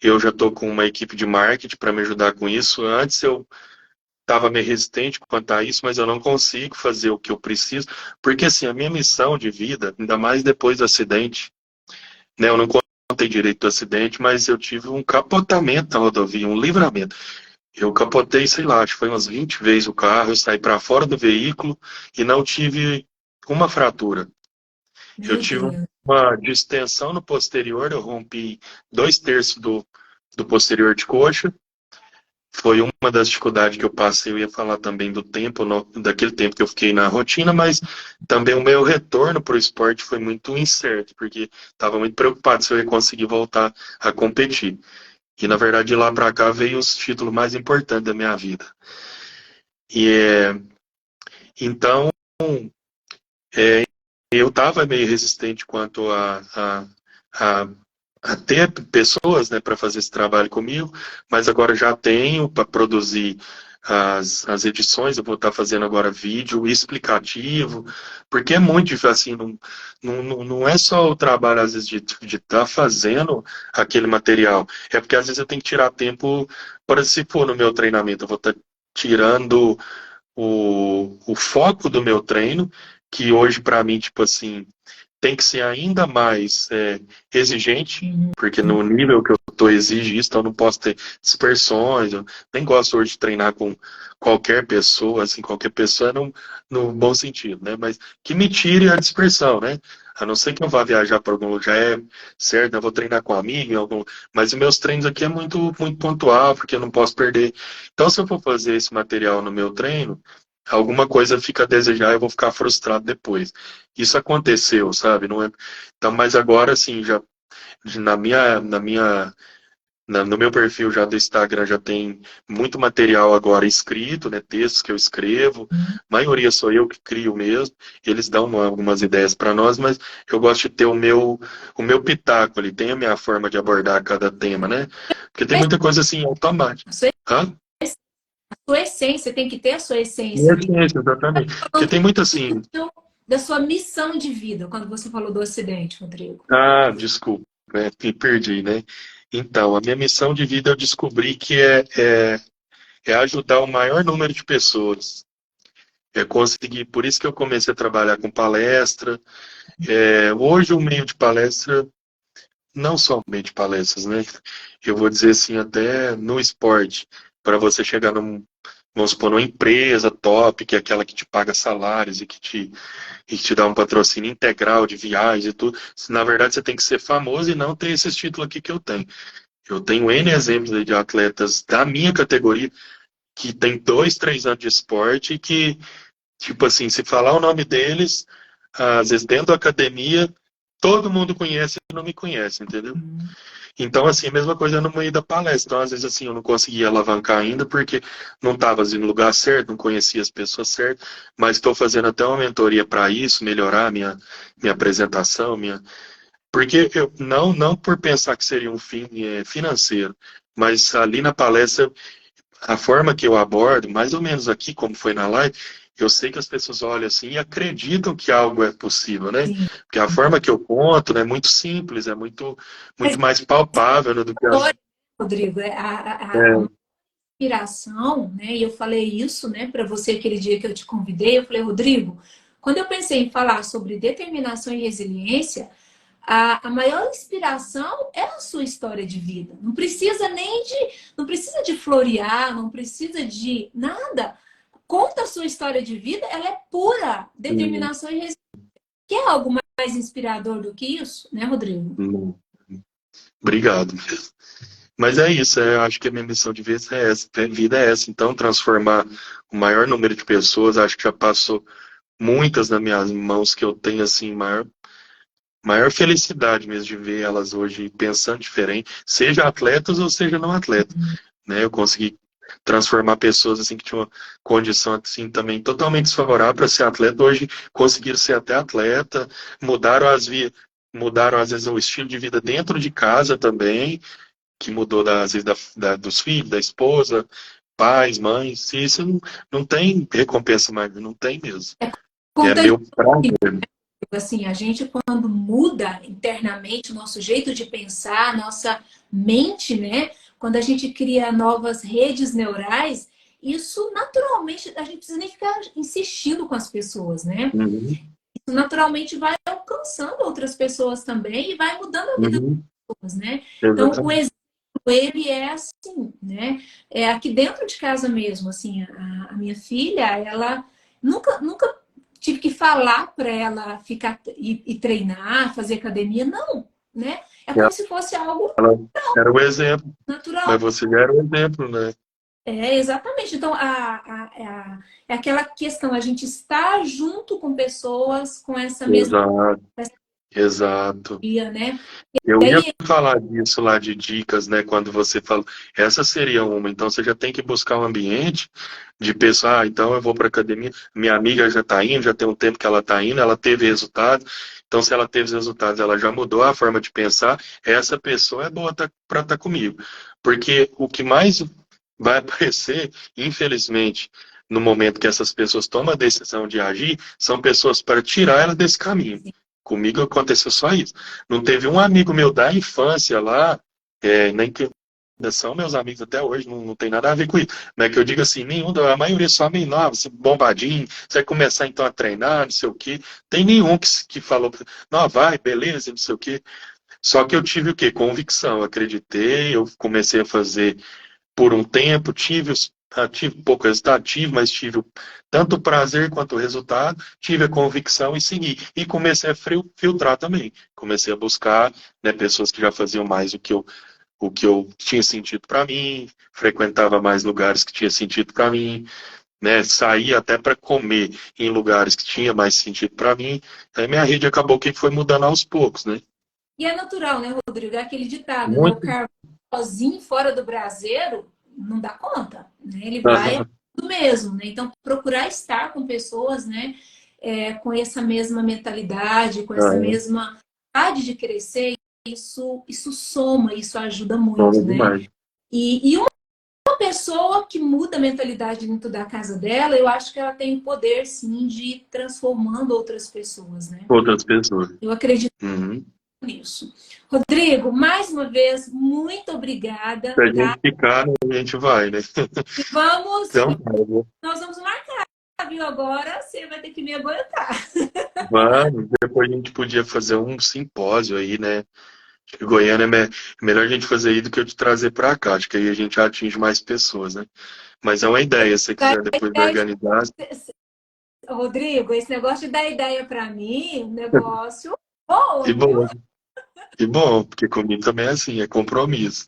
[SPEAKER 2] Eu já estou com uma equipe de marketing para me ajudar com isso. Antes eu estava meio resistente quanto a isso, mas eu não consigo fazer o que eu preciso, porque assim, a minha missão de vida, ainda mais depois do acidente, né, eu não contei direito do acidente, mas eu tive um capotamento na rodovia, um livramento. Eu capotei, sei lá, acho que foi umas 20 vezes o carro, eu saí para fora do veículo e não tive uma fratura. Eu
[SPEAKER 1] Meu
[SPEAKER 2] tive
[SPEAKER 1] Deus.
[SPEAKER 2] uma distensão no posterior, eu rompi 2/3 do posterior de coxa. Foi uma das dificuldades que eu passei. Eu ia falar também do tempo, daquele tempo que eu fiquei na rotina, mas também o meu retorno para o esporte foi muito incerto, porque estava muito preocupado se eu ia conseguir voltar a competir. E na verdade, de lá para cá veio os títulos mais importantes da minha vida. E então eu estava meio resistente quanto a, a ter pessoas, né, para fazer esse trabalho comigo, mas agora já tenho para produzir as edições. Eu vou estar fazendo agora vídeo explicativo, porque é muito difícil, assim, não é só o trabalho, às vezes, de estar fazendo aquele material, é porque às vezes eu tenho que tirar tempo, para se for no meu treinamento, eu vou estar tirando o foco do meu treino, que hoje, para mim, tipo assim, tem que ser ainda mais exigente, porque no nível que eu estou exige isso, então eu não posso ter dispersões. Eu nem gosto hoje de treinar com qualquer pessoa, assim, qualquer pessoa no bom sentido, né? Mas que me tire a dispersão, né? A não ser que eu vá viajar para algum lugar, já é certo, eu vou treinar com um amigo, mas os meus treinos aqui é muito, muito pontual, porque eu não posso perder. Então, se eu for fazer esse material no meu treino, alguma coisa fica a desejar, eu vou ficar frustrado depois. Isso aconteceu, sabe? Não é... Então, mas agora, assim, já no meu perfil já do Instagram já tem muito material agora escrito, né? Textos que eu escrevo. A maioria sou eu que crio mesmo. Eles dão algumas ideias para nós, mas eu gosto de ter o meu pitaco ali, tem a minha forma de abordar cada tema, né? Porque tem muita coisa assim automática.
[SPEAKER 1] A sua,
[SPEAKER 2] Hã?
[SPEAKER 1] a sua essência, tem que ter a sua essência ali.
[SPEAKER 2] Isso, exatamente. Porque tem muito assim.
[SPEAKER 1] Da sua missão de vida, quando você falou do acidente, Rodrigo.
[SPEAKER 2] Ah, desculpa, me perdi, né? Então, a minha missão de vida eu descobri que é ajudar o maior número de pessoas. consegui, por isso que eu comecei a trabalhar com palestra. Hoje o meio de palestra, não só o meio de palestras, né? Eu vou dizer assim, até no esporte, para você chegar vamos supor, numa empresa top, que é aquela que te paga salários e que te dá um patrocínio integral de viagens e tudo. Na verdade, você tem que ser famoso e não ter esses títulos aqui que eu tenho. Eu tenho N exemplos aí de atletas da minha categoria que tem 2, 3 anos de esporte e que, tipo assim, se falar o nome deles, às vezes dentro da academia, todo mundo conhece e não me conhece, entendeu? Então, assim, a mesma coisa no meio da palestra. Então, às vezes, assim, eu não conseguia alavancar ainda porque não estava assim, no lugar certo, não conhecia as pessoas certas, mas estou fazendo até uma mentoria para isso, melhorar minha apresentação, porque eu não por pensar que seria um fim financeiro, mas ali na palestra, a forma que eu abordo, mais ou menos aqui, como foi na live, eu sei que as pessoas olham assim e acreditam que algo é possível, né?
[SPEAKER 1] Sim.
[SPEAKER 2] Porque a forma que eu conto, né, é muito simples, é muito,
[SPEAKER 1] Mas
[SPEAKER 2] muito mais palpável, né, do que as.
[SPEAKER 1] olha, Rodrigo, a
[SPEAKER 2] É,
[SPEAKER 1] inspiração, né? E eu falei isso, né, para você aquele dia que eu te convidei. Eu falei, Rodrigo, quando eu pensei em falar sobre determinação e resiliência, a maior inspiração é a sua história de vida. Não precisa de florear, não precisa de nada. Conta a sua história de vida, ela é pura
[SPEAKER 2] hum,
[SPEAKER 1] determinação e resiliência. Quer algo mais inspirador do que isso, né, Rodrigo?
[SPEAKER 2] hum, obrigado mesmo. Mas é isso, eu acho que a minha missão de vida é essa. Então, transformar o maior número de pessoas, acho que já passou muitas nas minhas mãos que eu tenho, assim, maior felicidade mesmo de ver elas hoje pensando diferente, seja atletas ou seja não atletas, né? Eu consegui transformar pessoas assim que tinham uma condição assim também totalmente desfavorável para ser atleta, hoje conseguiram ser até atleta, mudaram às vezes o estilo de vida dentro de casa também, que mudou às vezes dos filhos, da esposa, pais, mães, isso não tem recompensa mais, não tem mesmo. É meu prazer.
[SPEAKER 1] Assim, a gente quando muda internamente o nosso jeito de pensar, a nossa mente, né? Quando a gente cria novas redes neurais, isso naturalmente a gente não precisa nem ficar insistindo com as pessoas, né?
[SPEAKER 2] Uhum,
[SPEAKER 1] Isso naturalmente vai alcançando outras pessoas também e vai mudando a vida
[SPEAKER 2] uhum,
[SPEAKER 1] das pessoas, né? Então, o
[SPEAKER 2] exatamente.
[SPEAKER 1] exemplo ele é assim, né? É aqui dentro de casa mesmo, assim, a minha filha, ela nunca tive que falar para ela ficar e treinar, fazer academia, não, né? É como se fosse algo
[SPEAKER 2] Ela era o exemplo,
[SPEAKER 1] natural.
[SPEAKER 2] mas você já era o exemplo, né?
[SPEAKER 1] É, exatamente. Então, é aquela questão, a gente está junto com pessoas com essa mesma
[SPEAKER 2] Exato, exato.
[SPEAKER 1] dia, né?
[SPEAKER 2] Eu
[SPEAKER 1] E
[SPEAKER 2] ia
[SPEAKER 1] aí,
[SPEAKER 2] falar disso lá de dicas, né? Quando você falou, essa seria uma. Então você já tem que buscar um ambiente de pessoa, então eu vou para academia, minha amiga já está indo, já tem um tempo que ela está indo, ela teve resultados. Então, se ela teve resultados, ela já mudou a forma de pensar, essa pessoa é boa para estar comigo. Porque o que mais vai aparecer, infelizmente, no momento que essas pessoas tomam a decisão de agir, são pessoas para tirar ela desse caminho. Comigo aconteceu só isso. Não teve um amigo meu da infância lá, nem que ainda são meus amigos até hoje, não tem nada a ver com isso. Não é que eu digo assim, a maioria só meio nova, assim, bombadinho, você vai começar então a treinar, não sei o quê. Tem nenhum que falou, não, vai, beleza, não sei o quê. Só que eu tive o quê? Convicção, acreditei, eu comecei a fazer por um tempo, tive pouco resultado, mas tive tanto o prazer quanto o resultado, tive a convicção e segui. E comecei a filtrar também. Comecei a buscar, né, pessoas que já faziam mais o que eu tinha sentido para mim, frequentava mais lugares que tinha sentido para mim, né, saía até para comer em lugares que tinha mais sentido para mim. Aí minha rede acabou que foi mudando aos poucos, né?
[SPEAKER 1] e é natural, né, Rodrigo? É aquele ditado, né? O
[SPEAKER 2] Muito.
[SPEAKER 1] carvão sozinho fora do braseiro não dá conta, né? Ele vai
[SPEAKER 2] Aham,
[SPEAKER 1] do mesmo, né? Então, procurar estar com pessoas, né, com essa mesma mentalidade, com essa
[SPEAKER 2] aham.
[SPEAKER 1] mesma vontade de crescer, isso soma, isso ajuda
[SPEAKER 2] Toma
[SPEAKER 1] muito, né?
[SPEAKER 2] demais.
[SPEAKER 1] E uma pessoa que muda a mentalidade dentro da casa dela, eu acho que ela tem o poder, sim, de ir transformando outras pessoas, né?
[SPEAKER 2] Outras pessoas.
[SPEAKER 1] Eu acredito
[SPEAKER 2] Uhum.
[SPEAKER 1] nisso. Rodrigo, mais uma vez, muito obrigada,
[SPEAKER 2] Se a
[SPEAKER 1] tá?
[SPEAKER 2] gente ficar, a gente vai, né?
[SPEAKER 1] E vamos,
[SPEAKER 2] Então,
[SPEAKER 1] e nós vamos marcar. viu? Agora você vai ter que me aguentar.
[SPEAKER 2] Vamos, depois a gente podia fazer um simpósio aí, né? Acho que Goiânia melhor a gente fazer aí do que eu te trazer para cá. Acho que aí a gente atinge mais pessoas, né? Mas é uma ideia, se você
[SPEAKER 1] Dá
[SPEAKER 2] quiser depois me
[SPEAKER 1] ideia de-
[SPEAKER 2] organizar.
[SPEAKER 1] Rodrigo, esse negócio de dar ideia para mim, um negócio boa,
[SPEAKER 2] E
[SPEAKER 1] viu?
[SPEAKER 2] bom, e bom, porque comigo também é assim, é compromisso.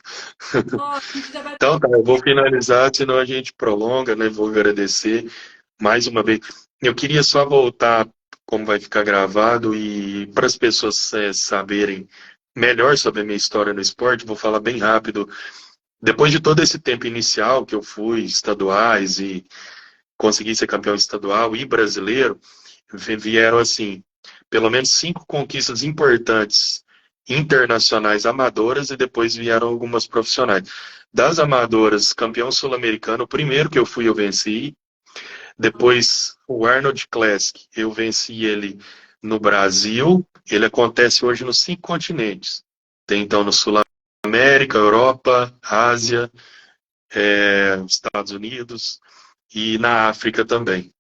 [SPEAKER 1] Ó, a gente já vai.
[SPEAKER 2] Então tá, eu vou finalizar, senão a gente prolonga, né? Vou agradecer mais uma vez. Eu queria só voltar, como vai ficar gravado, e para as pessoas saberem melhor sobre a minha história no esporte, vou falar bem rápido. Depois de todo esse tempo inicial que eu fui estaduais e consegui ser campeão estadual e brasileiro, vieram assim, pelo menos 5 conquistas importantes internacionais amadoras e depois vieram algumas profissionais. Das amadoras, campeão sul-americano, o primeiro que eu fui eu venci, depois o Arnold Classic, eu venci ele no Brasil, ele acontece hoje nos 5 continentes. Tem então no Sul-América, Europa, Ásia, Estados Unidos e na África também.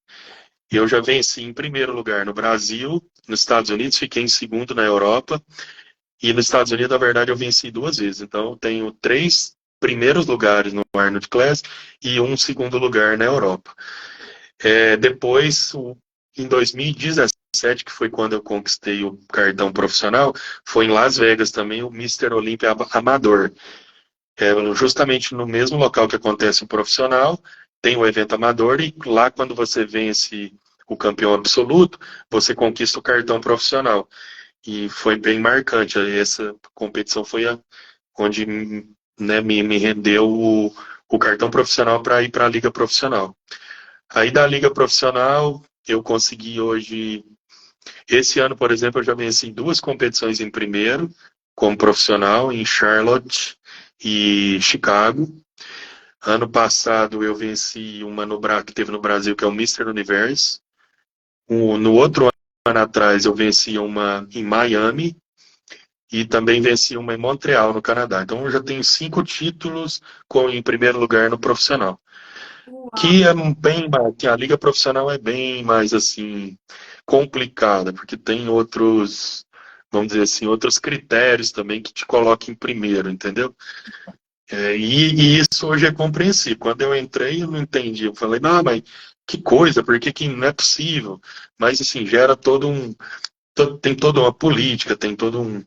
[SPEAKER 2] Eu já venci em primeiro lugar no Brasil, nos Estados Unidos, fiquei em segundo na Europa, e nos Estados Unidos, na verdade, eu venci 2 vezes. Então, eu tenho 3 primeiros lugares no Arnold Classic e um segundo lugar na Europa. Depois, em 2017, que foi quando eu conquistei o cartão profissional, foi em Las Vegas também o Mister Olympia Amador. Justamente no mesmo local que acontece o profissional, tem o evento amador e lá quando você vence o campeão absoluto, você conquista o cartão profissional. E foi bem marcante. Essa competição foi onde, né, me rendeu o cartão profissional para ir para a liga profissional. Aí da liga profissional, eu consegui hoje, esse ano, por exemplo, eu já venci 2 competições em primeiro, como profissional, em Charlotte e Chicago. Ano passado eu venci uma que teve no Brasil, que é o Mister Universe. No outro ano atrás eu venci uma em Miami e também venci uma em Montreal, no Canadá. Então eu já tenho 5 títulos em primeiro lugar no profissional.
[SPEAKER 1] Uau.
[SPEAKER 2] Que é bem, que a liga profissional é bem mais assim complicada, porque tem outros, vamos dizer assim, outros critérios também que te colocam em primeiro, entendeu? E isso hoje é compreensível. Quando eu entrei, eu não entendi. Eu falei, não, mas que coisa, por que não é possível? Mas assim, gera tem toda uma política, tem todo um.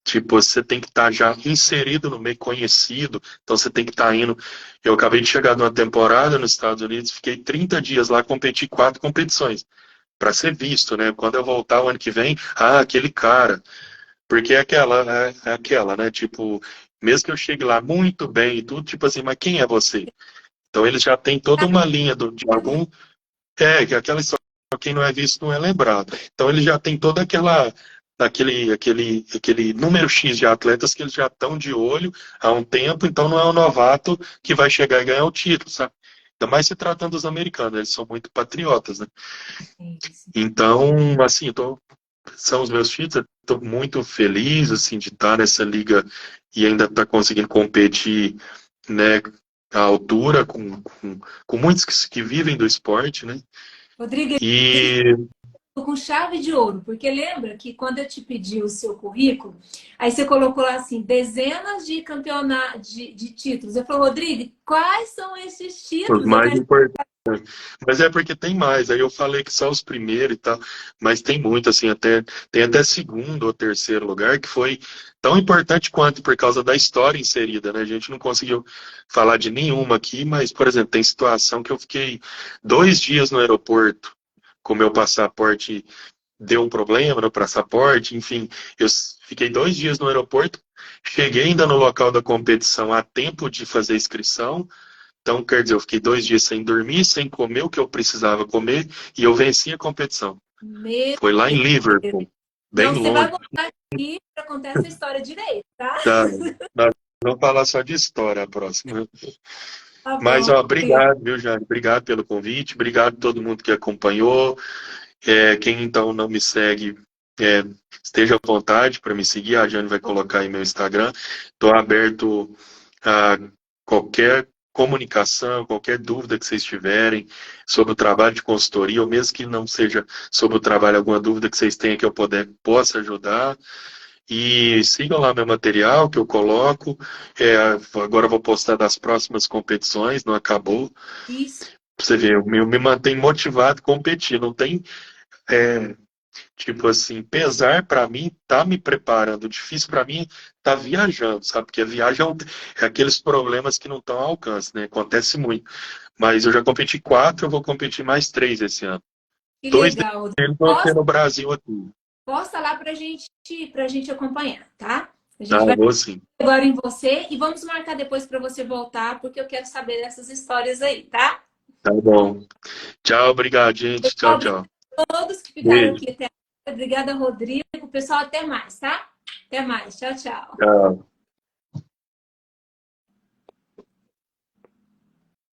[SPEAKER 2] Tipo, você tem que estar já inserido no meio conhecido, então você tem que estar indo. Eu acabei de chegar numa temporada nos Estados Unidos, fiquei 30 dias lá, competi 4 competições, para ser visto, né? Quando eu voltar o ano que vem, aquele cara. Porque é aquela, né? Tipo, mesmo que eu chegue lá muito bem e tudo, tipo assim, mas quem é você? Então eles já têm toda uma linha de algum. Que aquela história, quem não é visto não é lembrado. Então ele já tem toda aquele número X de atletas que eles já estão de olho há um tempo, então não é um novato que vai chegar e ganhar o título, sabe? Ainda mais se tratando dos americanos, eles são muito patriotas, né? Então, assim, são os meus títulos, estou muito feliz, assim, de estar nessa liga e ainda estar conseguindo competir, né, à altura com muitos que vivem do esporte, né?
[SPEAKER 1] Rodrigo,
[SPEAKER 2] E
[SPEAKER 1] com chave de ouro, porque lembra que quando eu te pedi o seu currículo, aí você colocou lá assim, dezenas de campeonatos, de títulos. Eu falei, Rodrigo, quais são esses
[SPEAKER 2] os
[SPEAKER 1] títulos? Eu
[SPEAKER 2] mais
[SPEAKER 1] quero.
[SPEAKER 2] importantes. Mas é porque tem mais. Aí eu falei que só os primeiros e tal, mas tem muito, assim, tem até segundo ou terceiro lugar, que foi tão importante quanto por causa da história inserida, né? A gente não conseguiu falar de nenhuma aqui, mas, por exemplo, tem situação que eu fiquei 2 dias no aeroporto com meu passaporte, deu um problema no passaporte, enfim, eu fiquei 2 dias no aeroporto, cheguei ainda no local da competição a tempo de fazer a inscrição. Então, quer dizer, eu fiquei 2 dias sem dormir, sem comer o que eu precisava comer, e eu venci a competição.
[SPEAKER 1] Meu
[SPEAKER 2] Foi lá em
[SPEAKER 1] Deus.
[SPEAKER 2] Liverpool, bem
[SPEAKER 1] Não, você vai
[SPEAKER 2] longe.
[SPEAKER 1] voltar aqui para contar essa história direito, tá?
[SPEAKER 2] Tá? Nós vamos falar só de história a próxima.
[SPEAKER 1] Tá
[SPEAKER 2] Mas,
[SPEAKER 1] bom.
[SPEAKER 2] ó, obrigado, viu, Jane? Obrigado pelo convite, obrigado a todo mundo que acompanhou. Quem então não me segue, esteja à vontade para me seguir. A Jane vai colocar aí meu Instagram. Estou aberto a qualquer comunicação, qualquer dúvida que vocês tiverem sobre o trabalho de consultoria, ou mesmo que não seja sobre o trabalho, alguma dúvida que vocês tenham que eu possa ajudar. E sigam lá meu material que eu coloco. Agora eu vou postar das próximas competições, não acabou.
[SPEAKER 1] Isso.
[SPEAKER 2] Pra você ver, eu me mantenho motivado a competir. Não tem, é, tipo assim, pesar para mim tá me preparando. Difícil para mim tá viajando, sabe? Porque a viagem é aqueles problemas que não estão ao alcance, né? Acontece muito. Mas eu já competi 4, eu vou competir mais 3 esse ano.
[SPEAKER 1] Que
[SPEAKER 2] 2
[SPEAKER 1] legal.
[SPEAKER 2] deles vão ser no Brasil aqui.
[SPEAKER 1] Posta lá pra gente acompanhar, tá? A
[SPEAKER 2] Ah,
[SPEAKER 1] gente vai
[SPEAKER 2] vou sim.
[SPEAKER 1] agora em você e vamos marcar depois para você voltar, porque eu quero saber dessas histórias aí, tá?
[SPEAKER 2] Tá bom. Tchau, obrigado, gente. Tchau,
[SPEAKER 1] Pessoal, obrigada
[SPEAKER 2] tchau.
[SPEAKER 1] a todos que ficaram
[SPEAKER 2] Beijo.
[SPEAKER 1] aqui até agora. Obrigada, Rodrigo. Pessoal, até mais, tá? Até mais. Tchau, tchau.
[SPEAKER 2] Tchau.